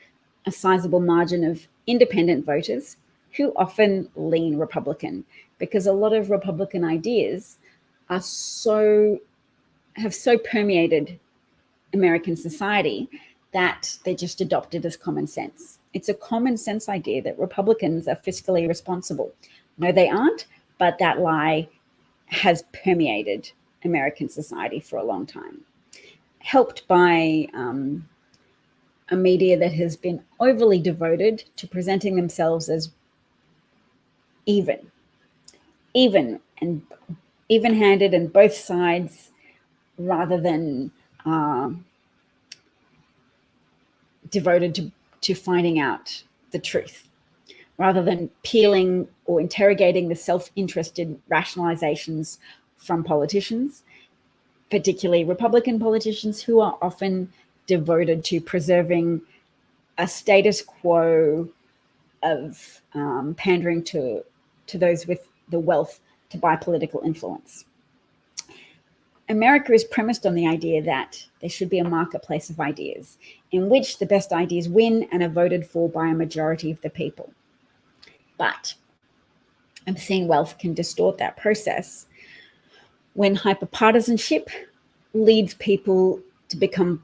Speaker 1: a sizable margin of independent voters who often lean Republican, because a lot of Republican ideas have so permeated American society that they're just adopted as common sense. It's a common sense idea that Republicans are fiscally responsible. No, they aren't, but that lie has permeated American society for a long time, helped by a media that has been overly devoted to presenting themselves as even-handed and both sides, rather than devoted to finding out the truth, rather than peeling or interrogating the self-interested rationalizations from politicians, particularly Republican politicians, who are often devoted to preserving a status quo of pandering to those with the wealth to buy political influence. America is premised on the idea that there should be a marketplace of ideas in which the best ideas win and are voted for by a majority of the people. But obscene wealth can distort that process when hyperpartisanship leads people to become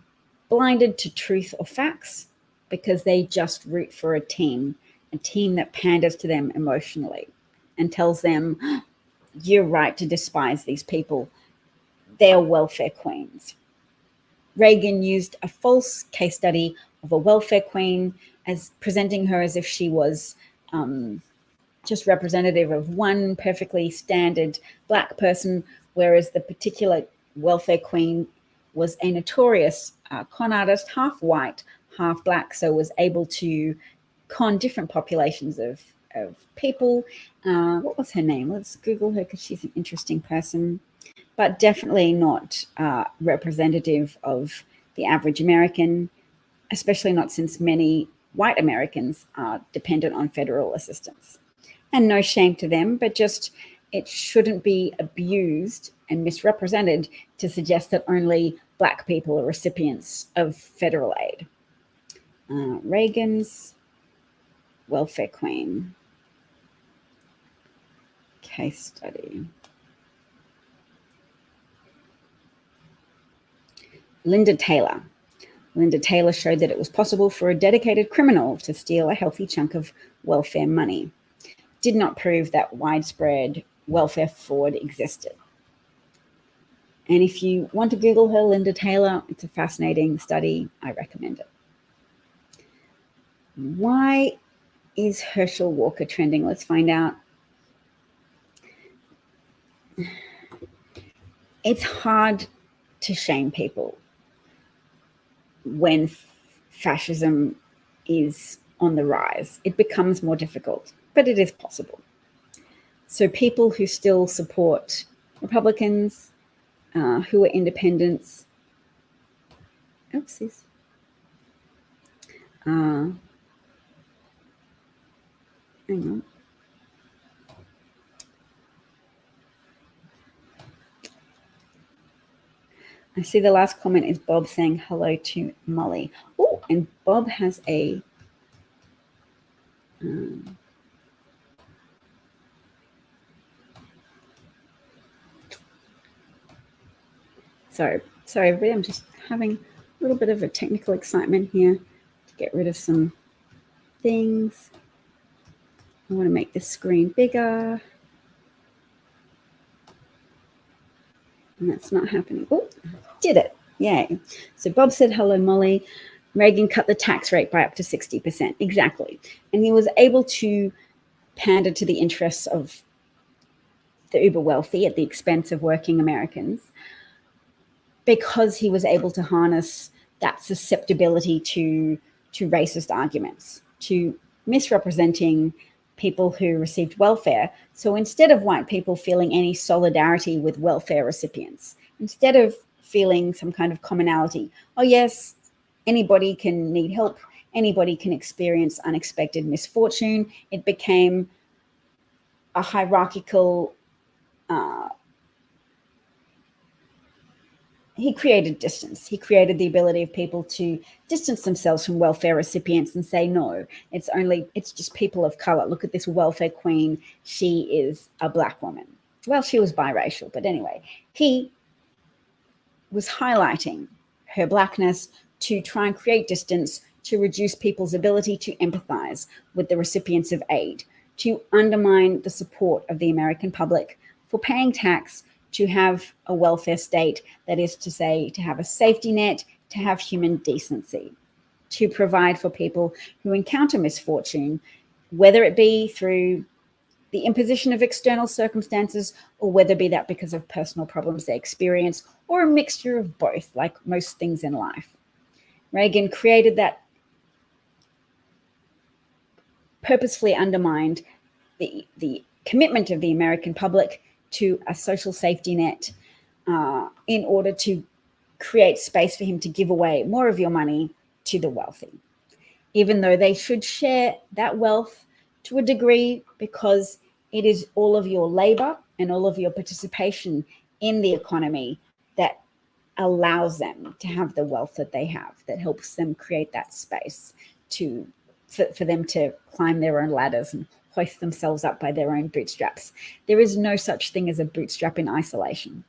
Speaker 1: blinded to truth or facts because they just root for a team that panders to them emotionally and tells them, you're right to despise these people. They're welfare queens. Reagan used a false case study of a welfare queen as presenting her as if she was just representative of one perfectly standard Black person, whereas the particular welfare queen was a notorious con artist, half white, half Black, so was able to con different populations of people. What was her name? Let's Google her because she's an interesting person, but definitely not representative of the average American, especially not since many white Americans are dependent on federal assistance. And no shame to them, but just it shouldn't be abused and misrepresented to suggest that only Black people are recipients of federal aid. Reagan's welfare queen case study. Linda Taylor. Linda Taylor showed that it was possible for a dedicated criminal to steal a healthy chunk of welfare money. Did not prove that widespread welfare fraud existed. And if you want to Google her, Linda Taylor, it's a fascinating study. I recommend it. Why is Herschel Walker trending? Let's find out. It's hard to shame people when fascism is on the rise. It becomes more difficult, but it is possible. So people who still support Republicans, who are independents, oopsies. Hang on. I see the last comment is Bob saying hello to Molly. Oh, and Bob has a sorry everybody, I'm just having a little bit of a technical excitement here Get rid of some things. I want to make this screen bigger. And that's not happening. Oh, did it. Yay. So Bob said, hello, Molly. Reagan cut the tax rate by up to 60%. Exactly. And he was able to pander to the interests of the uber wealthy at the expense of working Americans because he was able to harness that susceptibility to racist arguments, to misrepresenting people who received welfare. So instead of white people feeling any solidarity with welfare recipients, instead of feeling some kind of commonality, oh yes, anybody can need help, anybody can experience unexpected misfortune, it became a hierarchical, he created distance. He created the ability of people to distance themselves from welfare recipients and say, no, it's just people of color. Look at this welfare queen. She is a black woman. Well, she was biracial, but anyway, he was highlighting her blackness to try and create distance, to reduce people's ability to empathize with the recipients of aid, to undermine the support of the American public for paying tax, to have a welfare state, that is to say, to have a safety net, to have human decency, to provide for people who encounter misfortune, whether it be through the imposition of external circumstances or whether it be that because of personal problems they experience, or a mixture of both, like most things in life. Reagan created that, purposefully undermined the commitment of the American public to a social safety net in order to create space for him to give away more of your money to the wealthy, even though they should share that wealth to a degree because it is all of your labor and all of your participation in the economy that allows them to have the wealth that they have, that helps them create that space for them to climb their own ladders and hoist themselves up by their own bootstraps. There is no such thing as a bootstrap in isolation.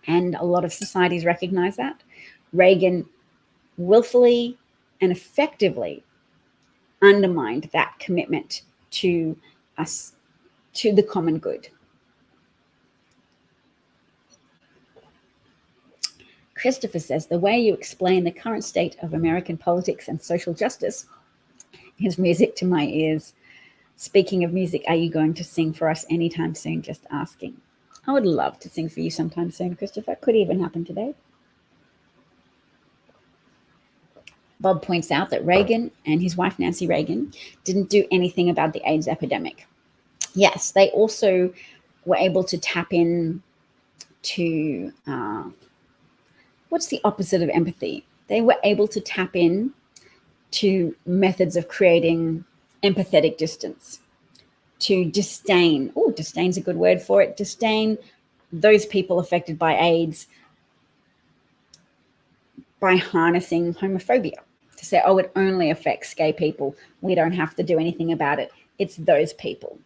Speaker 1: And a lot of societies recognize that. Reagan willfully and effectively undermined that commitment to us, to the common good. Christopher says, the way you explain the current state of American politics and social justice is music to my ears. Speaking of music, are you going to sing for us anytime soon? Just asking. I would love to sing for you sometime soon, Christopher. Could even happen today. Bob points out that Reagan and his wife, Nancy Reagan, didn't do anything about the AIDS epidemic. Yes, they also were able to tap in to, what's the opposite of empathy? They were able to tap in to methods of creating empathetic distance, to disdain. Oh, disdain's a good word for it. Disdain those people affected by AIDS by harnessing homophobia, to say, oh, it only affects gay people. We don't have to do anything about it. It's those people.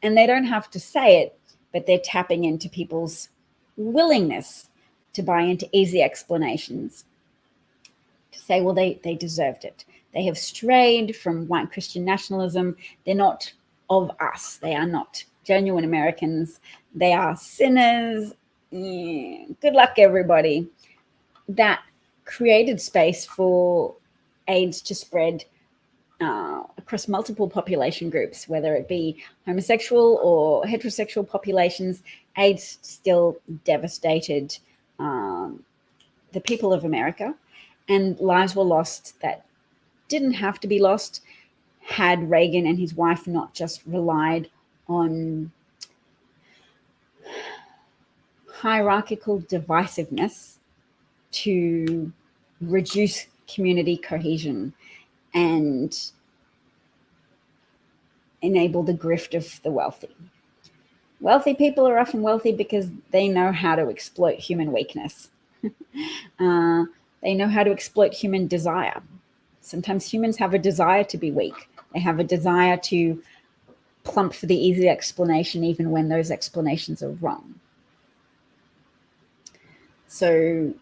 Speaker 1: And they don't have to say it, but they're tapping into people's willingness to buy into easy explanations, to say, well, they deserved it. They have strayed from white Christian nationalism. They're not of us. They are not genuine Americans. They are sinners. Yeah. Good luck, everybody. That created space for AIDS to spread across multiple population groups, whether it be homosexual or heterosexual populations. AIDS still devastated the people of America, and lives were lost that didn't have to be lost had Reagan and his wife not just relied on hierarchical divisiveness to reduce community cohesion and enable the grift of the wealthy. Wealthy people are often wealthy because they know how to exploit human weakness. They know how to exploit human desire. Sometimes humans have a desire to be weak. They have a desire to plump for the easy explanation, even when those explanations are wrong. So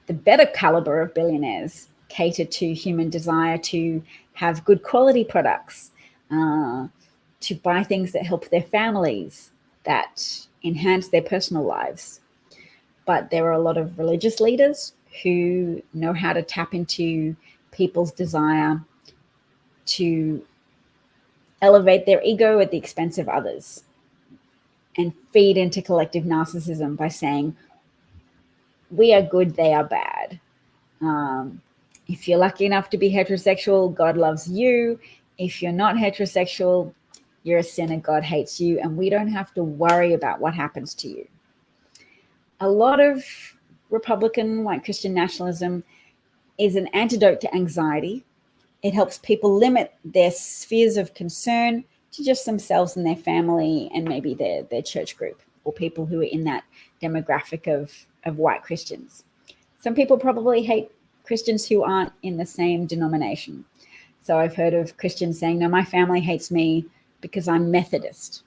Speaker 1: the better caliber of billionaires cater to human desire to have good quality products, to buy things that help their families, that enhance their personal lives. But there are a lot of religious leaders who know how to tap into people's desire to elevate their ego at the expense of others and feed into collective narcissism by saying, we are good, they are bad. If you're lucky enough to be heterosexual, God loves you. If you're not heterosexual, you're a sinner, God hates you, and we don't have to worry about what happens to you. A lot of Republican white Christian nationalism is an antidote to anxiety. It helps people limit their spheres of concern to just themselves and their family and maybe their church group or people who are in that demographic of white Christians. Some people probably hate Christians who aren't in the same denomination. So I've heard of Christians saying, no, my family hates me because I'm Methodist.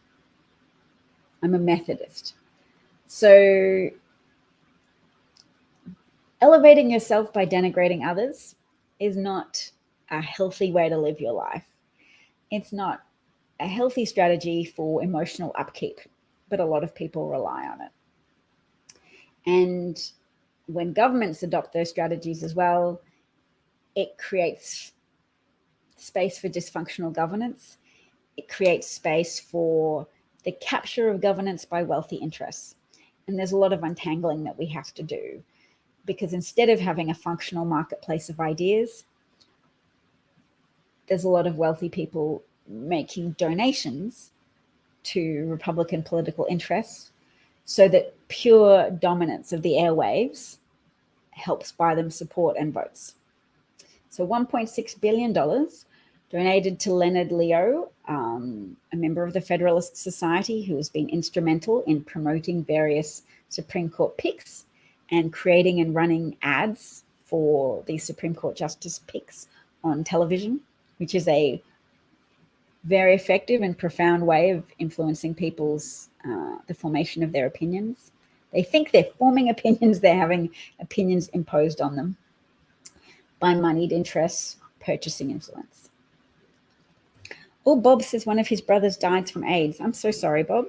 Speaker 1: I'm a Methodist. So elevating yourself by denigrating others is not a healthy way to live your life. It's not a healthy strategy for emotional upkeep, but a lot of people rely on it. And when governments adopt those strategies as well, it creates space for dysfunctional governance. It creates space for the capture of governance by wealthy interests. And there's a lot of untangling that we have to do, because instead of having a functional marketplace of ideas, there's a lot of wealthy people making donations to Republican political interests so that pure dominance of the airwaves helps buy them support and votes. So $1.6 billion donated to Leonard Leo, a member of the Federalist Society who has been instrumental in promoting various Supreme Court picks and creating and running ads for the Supreme Court Justice picks on television, which is a very effective and profound way of influencing people's, the formation of their opinions. They think they're forming opinions, they're having opinions imposed on them by moneyed interests purchasing influence. Oh, Bob says one of his brothers died from AIDS. I'm so sorry, Bob.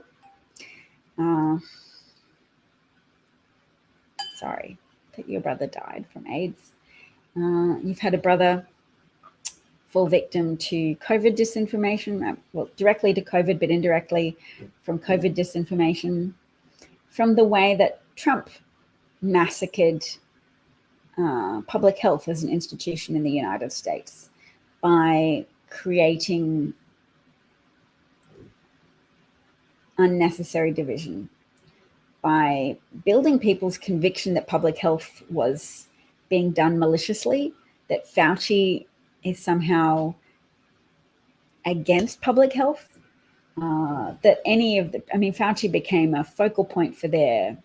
Speaker 1: Sorry that your brother died from AIDS. You've had a brother fall victim to COVID disinformation, well, directly to COVID, but indirectly from COVID disinformation, from the way that Trump massacred public health as an institution in the United States by creating unnecessary division, by building people's conviction that public health was being done maliciously, that Fauci is somehow against public health, that any of the, Fauci became a focal point for their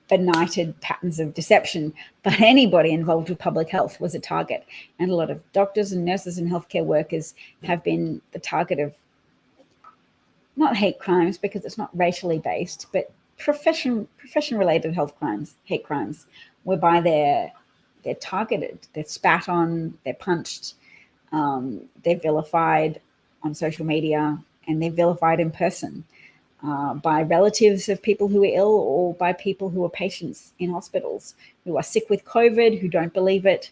Speaker 1: benighted patterns of deception, but anybody involved with public health was a target. And a lot of doctors and nurses and healthcare workers have been the target of not hate crimes, because it's not racially based, but profession-related health crimes, hate crimes, whereby they're targeted, they're spat on, they're punched, they're vilified on social media, and they're vilified in person by relatives of people who are ill or by people who are patients in hospitals who are sick with COVID, who don't believe it,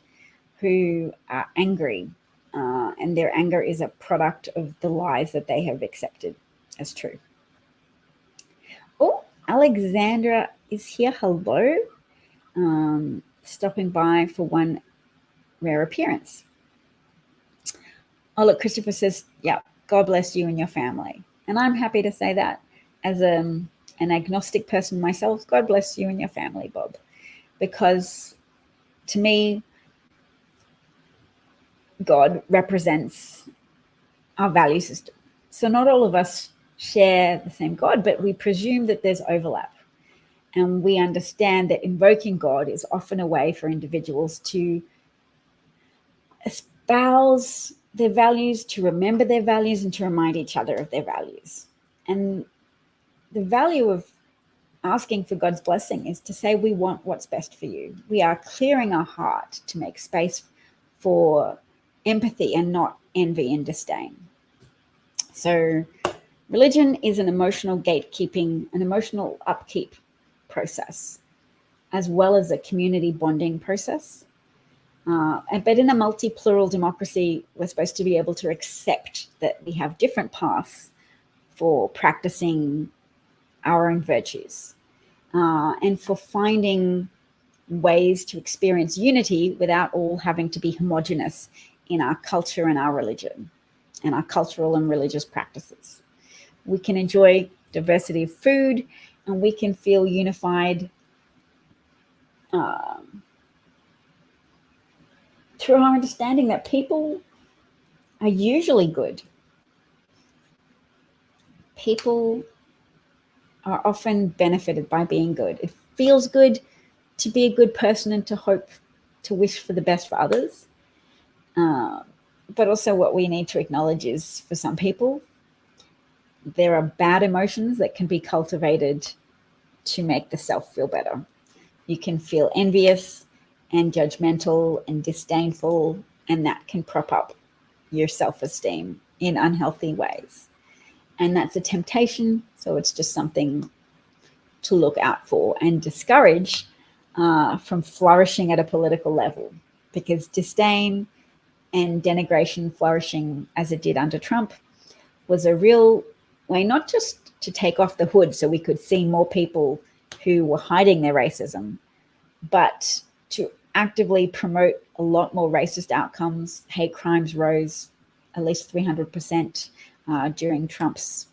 Speaker 1: who are angry. And their anger is a product of the lies that they have accepted as true. Oh, Alexandra is here. Hello. Stopping by for one rare appearance. Oh, look, Christopher says, yeah, God bless you and your family. And I'm happy to say that as an agnostic person myself, God bless you and your family, Bob. Because to me, God represents our value system. So not all of us share the same God, but we presume that there's overlap. And we understand that invoking God is often a way for individuals to espouse their values, to remember their values, and to remind each other of their values. And the value of asking for God's blessing is to say we want what's best for you. We are clearing our heart to make space for empathy and not envy and disdain. So religion is an emotional gatekeeping, an emotional upkeep process, as well as a community bonding process. But in a multi-plural democracy, we're supposed to be able to accept that we have different paths for practicing our own virtues, and for finding ways to experience unity without all having to be homogenous in our culture and our religion and our cultural and religious practices. We can enjoy diversity of food, and we can feel unified through our understanding that people are usually good. People are often benefited by being good. It feels good to be a good person and to hope, to wish for the best for others. But also what we need to acknowledge is, for some people, there are bad emotions that can be cultivated to make the self feel better. You can feel envious and judgmental and disdainful, and that can prop up your self-esteem in unhealthy ways. And that's a temptation, so it's just something to look out for and discourage from flourishing at a political level, because disdain and denigration flourishing as it did under Trump was a real way not just to take off the hood so we could see more people who were hiding their racism, but to actively promote a lot more racist outcomes. Hate crimes rose at least 300% during Trump's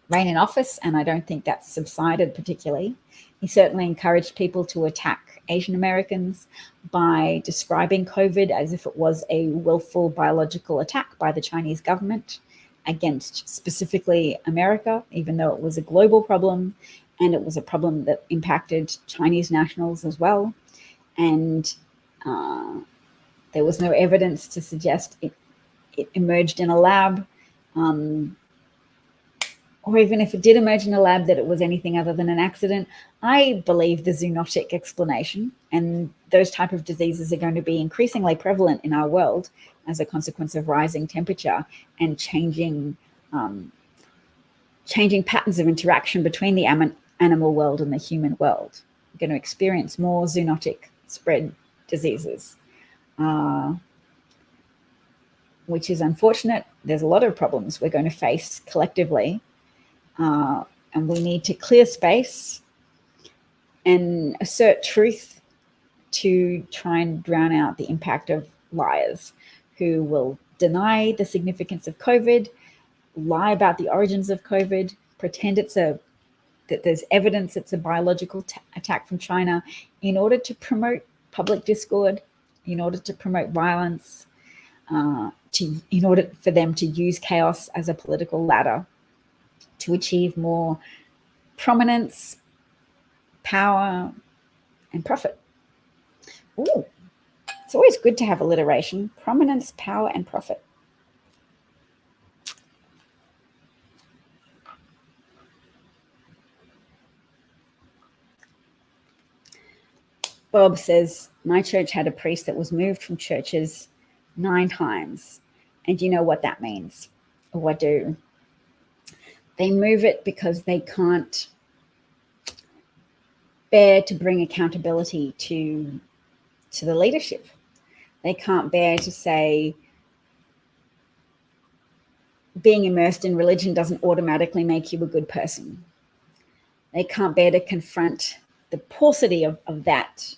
Speaker 1: reign in office, and I don't think that's subsided particularly. He certainly encouraged people to attack Asian Americans by describing COVID as if it was a willful biological attack by the Chinese government against specifically America, even though it was a global problem, and it was a problem that impacted Chinese nationals as well. And there was no evidence to suggest it emerged in a lab, or even if it did emerge in a lab, that it was anything other than an accident. I believe the zoonotic explanation, and those type of diseases are going to be increasingly prevalent in our world as a consequence of rising temperature and changing patterns of interaction between the animal world and the human world. We're going to experience more zoonotic spread diseases, which is unfortunate. There's a lot of problems we're going to face collectively, and we need to clear space and assert truth to try and drown out the impact of liars who will deny the significance of COVID, lie about the origins of COVID, pretend that there's evidence it's a biological attack from China in order to promote public discord, in order to promote violence, in order for them to use chaos as a political ladder to achieve more prominence, power, and profit. Ooh, it's always good to have alliteration: prominence, power, and profit. Bob says, my church had a priest that was moved from churches 9 times. And you know what that means? Or what do? They move it because they can't bear to bring accountability to the leadership. They can't bear to say being immersed in religion doesn't automatically make you a good person. They can't bear to confront the paucity of that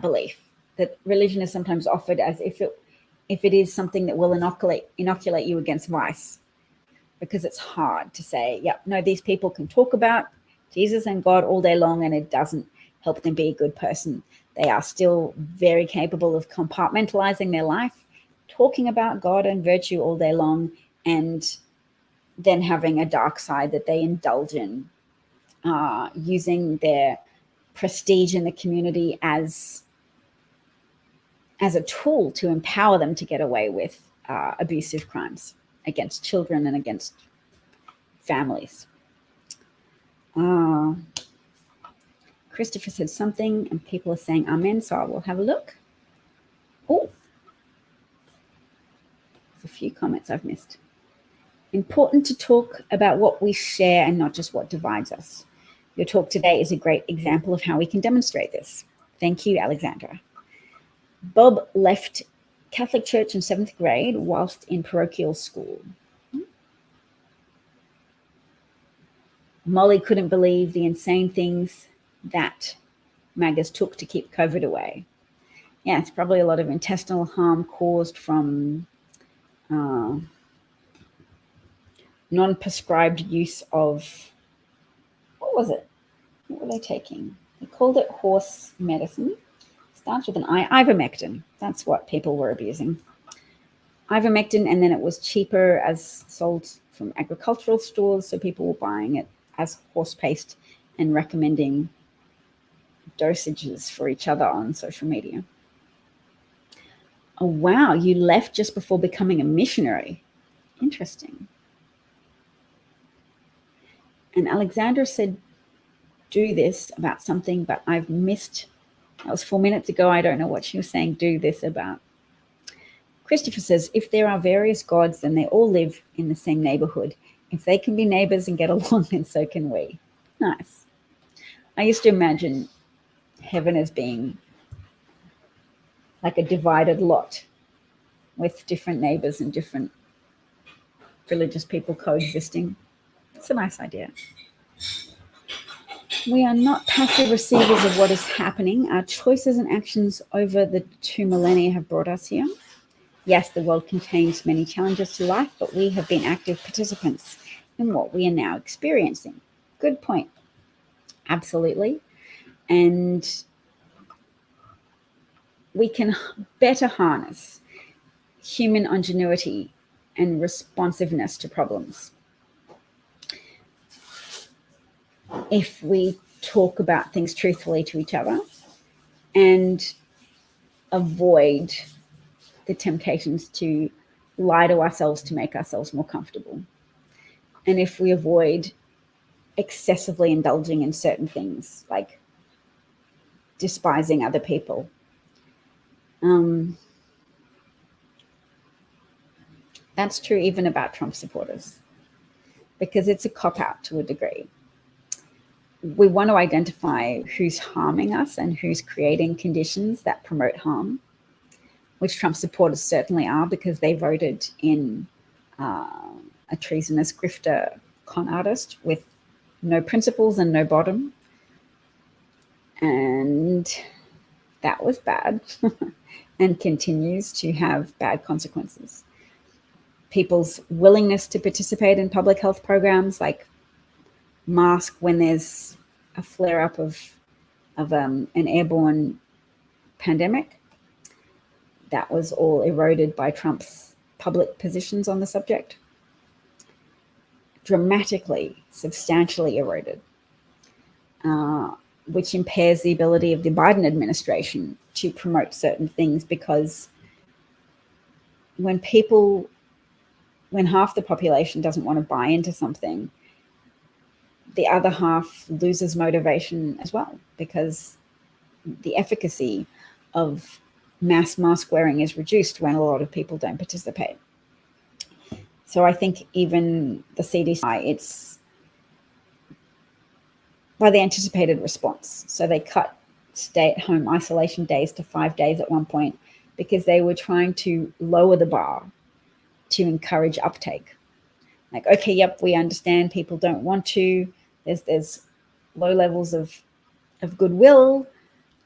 Speaker 1: belief, that religion is sometimes offered as if it is something that will inoculate you against vice, because it's hard to say, yeah, no, these people can talk about Jesus and God all day long and it doesn't help them be a good person. They are still very capable of compartmentalizing their life, talking about God and virtue all day long, and then having a dark side that they indulge in, using their prestige in the community as a tool to empower them to get away with abusive crimes against children and against families. Christopher said something and people are saying amen, so I will have a look. Oh, there's a few comments I've missed. Important to talk about what we share and not just what divides us. Your talk today is a great example of how we can demonstrate this. Thank you, Alexandra. Bob left Catholic Church in 7th grade whilst in parochial school. Molly couldn't believe the insane things that MAGAs took to keep COVID away. Yeah, it's probably a lot of intestinal harm caused from non-prescribed use of, what was it? What were they taking? They called it horse medicine. Starts with an I, ivermectin. That's what people were abusing. Ivermectin, and then it was cheaper as sold from agricultural stores, so people were buying it as horse paste and recommending dosages for each other on social media. Oh, wow, you left just before becoming a missionary. Interesting. And Alexandra said, do this about something, but I've missed. That was 4 minutes ago. I don't know what she was saying, do this about. Christopher says, if there are various gods, then they all live in the same neighborhood. If they can be neighbors and get along, then so can we. Nice. I used to imagine heaven as being like a divided lot with different neighbors and different religious people coexisting. It's a nice idea. We are not passive receivers of what is happening. Our choices and actions over the 2 millennia have brought us here. Yes, the world contains many challenges to life, but we have been active participants in what we are now experiencing. Good point. Absolutely. And we can better harness human ingenuity and responsiveness to problems if we talk about things truthfully to each other and avoid the temptations to lie to ourselves to make ourselves more comfortable. And if we avoid excessively indulging in certain things, like despising other people. That's true even about Trump supporters, because it's a cop-out to a degree. We want to identify who's harming us and who's creating conditions that promote harm, which Trump supporters certainly are, because they voted in a treasonous grifter con artist with no principles and no bottom. And that was bad and continues to have bad consequences. People's willingness to participate in public health programs like mask when there's a flare-up of an airborne pandemic, that was all eroded by Trump's public positions on the subject. Dramatically, substantially eroded, which impairs the ability of the Biden administration to promote certain things, because when half the population doesn't want to buy into something, the other half loses motivation as well, because the efficacy of mass mask wearing is reduced when a lot of people don't participate. So I think even the CDC, it's by the anticipated response. So they cut stay-at-home isolation days to 5 days at one point, because they were trying to lower the bar to encourage uptake. Like, okay, yep, we understand people don't want to. There's low levels of goodwill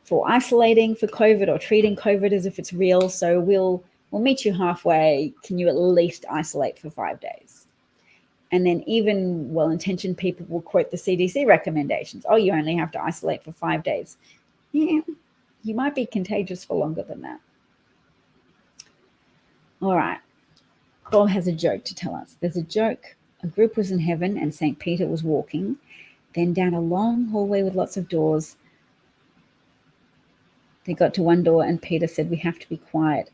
Speaker 1: for isolating for COVID or treating COVID as if it's real. So we'll meet you halfway. Can you at least isolate for 5 days? And then even well-intentioned people will quote the CDC recommendations. Oh, you only have to isolate for 5 days. Yeah, you might be contagious for longer than that. All right. Bob has a joke to tell us. There's a joke. A group was in heaven and St. Peter was walking. Then down a long hallway with lots of doors, they got to one door and Peter said, "We have to be quiet."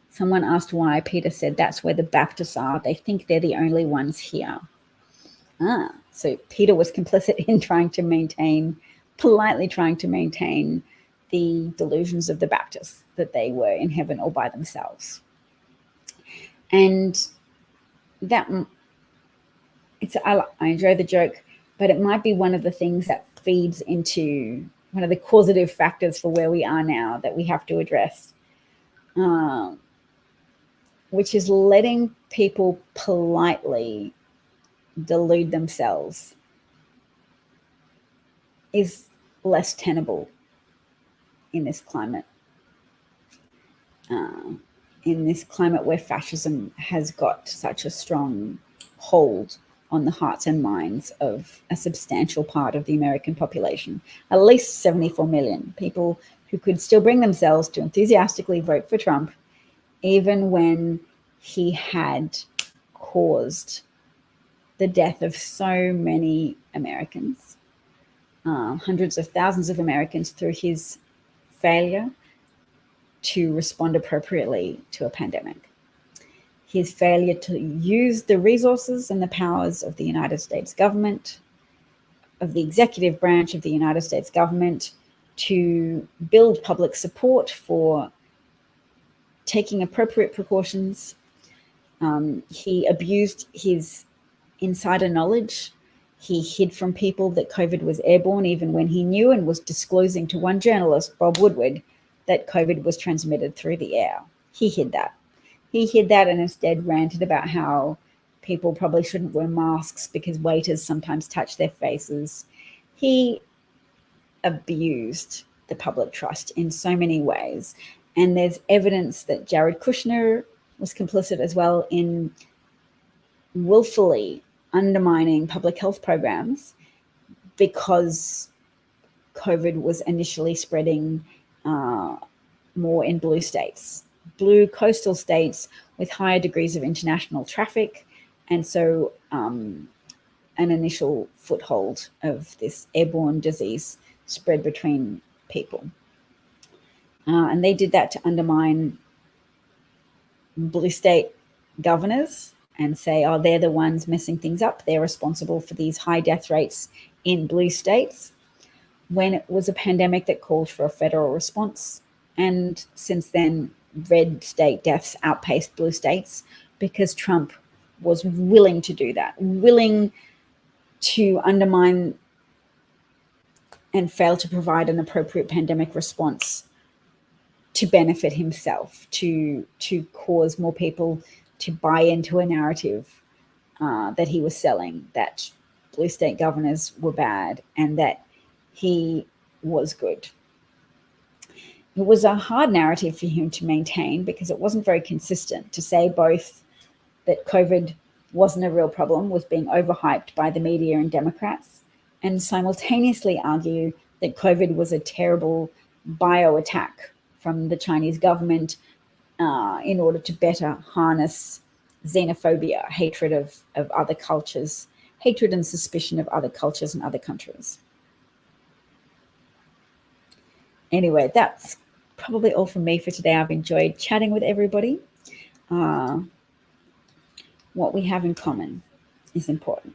Speaker 1: Someone asked why. Peter said, "That's where the Baptists are. They think they're the only ones here." So Peter was complicit in trying to maintain politely trying to maintain the delusions of the Baptists that they were in heaven all by themselves. And that I enjoy the joke, but it might be one of the things that feeds into one of the causative factors for where we are now that we have to address, which is letting people politely delude themselves is less tenable in this climate. In this climate where fascism has got such a strong hold on the hearts and minds of a substantial part of the American population, at least 74 million people who could still bring themselves to enthusiastically vote for Trump, even when he had caused the death of so many Americans, hundreds of thousands of Americans, through his failure to respond appropriately to a pandemic. His failure to use the resources and the powers of the United States government, of the executive branch of the United States government, to build public support for taking appropriate precautions. He abused his insider knowledge. He hid from people that COVID was airborne, even when he knew and was disclosing to one journalist, Bob Woodward, that COVID was transmitted through the air. He hid that. He hid that and instead ranted about how people probably shouldn't wear masks because waiters sometimes touch their faces. He abused the public trust in so many ways. And there's evidence that Jared Kushner was complicit as well in willfully undermining public health programs because COVID was initially spreading more in blue states, blue coastal states with higher degrees of international traffic. And so an initial foothold of this airborne disease spread between people. And they did that to undermine blue state governors and say, oh, they're the ones messing things up. They're responsible for these high death rates in blue states, when it was a pandemic that called for a federal response. And since then, red state deaths outpaced blue states because Trump was willing to do that, willing to undermine and fail to provide an appropriate pandemic response to benefit himself, to cause more people to buy into a narrative that he was selling, that blue state governors were bad and that he was good. It was a hard narrative for him to maintain because it wasn't very consistent. To say both that COVID wasn't a real problem, was being overhyped by the media and Democrats, and simultaneously argue that COVID was a terrible bio attack from the Chinese government in order to better harness xenophobia, hatred of other cultures, hatred and suspicion of other cultures and other countries. Anyway, that's probably all from me for today. I've enjoyed chatting with everybody. What we have in common is important.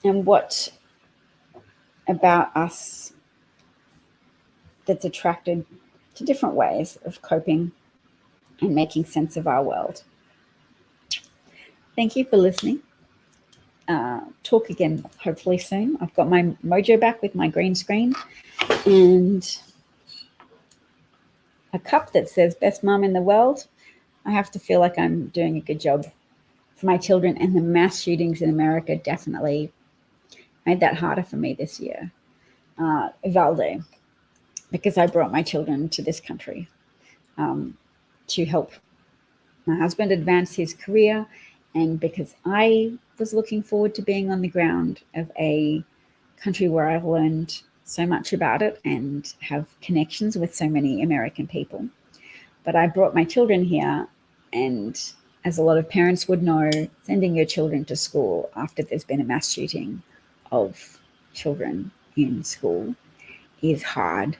Speaker 1: And what about us that's attracted to different ways of coping and making sense of our world. Thank you for listening. Talk again hopefully soon. I've got my mojo back with my green screen and a cup that says best mom in the world. I have to feel like I'm doing a good job for my children, and the mass shootings in America definitely made that harder for me this year. Uvalde, because I brought my children to this country to help my husband advance his career, and because I was looking forward to being on the ground of a country where I've learned so much about it and have connections with so many American people. But I brought my children here, and as a lot of parents would know, sending your children to school after there's been a mass shooting of children in school is hard.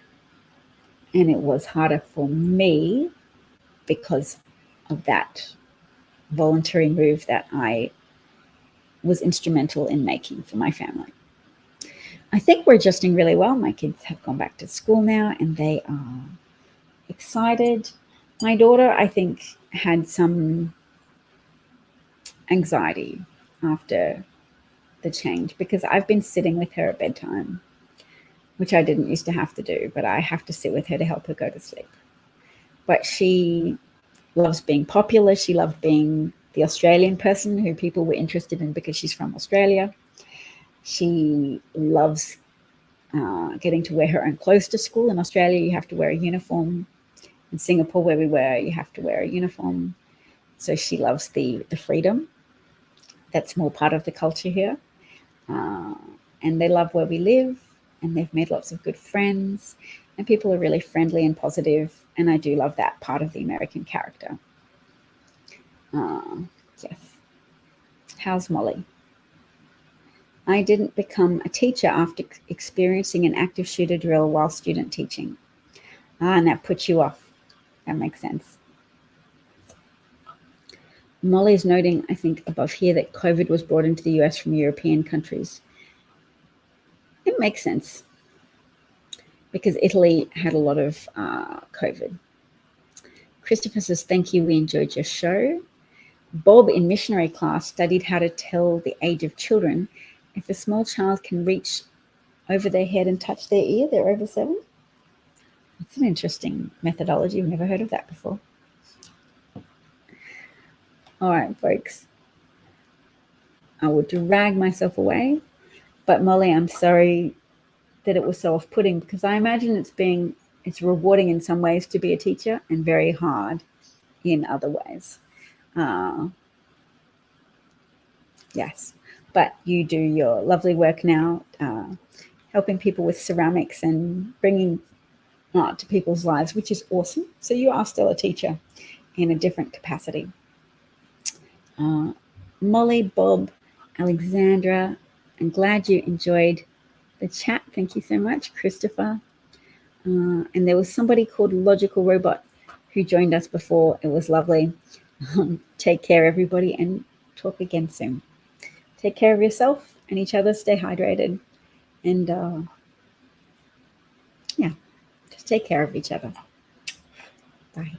Speaker 1: And it was harder for me because of that voluntary move that I was instrumental in making for my family. I think we're adjusting really well. My kids have gone back to school now and they are excited. My daughter, I think, had some anxiety after the change because I've been sitting with her at bedtime, which I didn't used to have to do, but I have to sit with her to help her go to sleep. But she loves being popular. She loved being the Australian person who people were interested in because she's from Australia. She loves getting to wear her own clothes to school. In Australia, you have to wear a uniform. In Singapore, where we were, you have to wear a uniform. So she loves the freedom. That's more part of the culture here. And they love where we live, and they've made lots of good friends, and people are really friendly and positive, and I do love that part of the American character. Yes. How's Molly? I didn't become a teacher after experiencing an active shooter drill while student teaching. And that puts you off. That makes sense. Molly's noting, I think, above here that COVID was brought into the US from European countries. It makes sense because Italy had a lot of COVID. Christopher says, thank you, we enjoyed your show. Bob in missionary class studied how to tell the age of children. If a small child can reach over their head and touch their ear, they're over 7. That's an interesting methodology. I've never heard of that before. All right, folks. I will drag myself away. But Molly, I'm sorry that it was so off-putting because I imagine it's rewarding in some ways to be a teacher and very hard in other ways. Yes, but you do your lovely work now, helping people with ceramics and bringing art to people's lives, which is awesome. So you are still a teacher in a different capacity. Molly, Bob, Alexandra, I'm glad you enjoyed the chat. Thank you so much, Christopher. And there was somebody called Logical Robot who joined us before. It was lovely. Take care, everybody, and talk again soon. Take care of yourself and each other. Stay hydrated. And yeah, just take care of each other. Bye.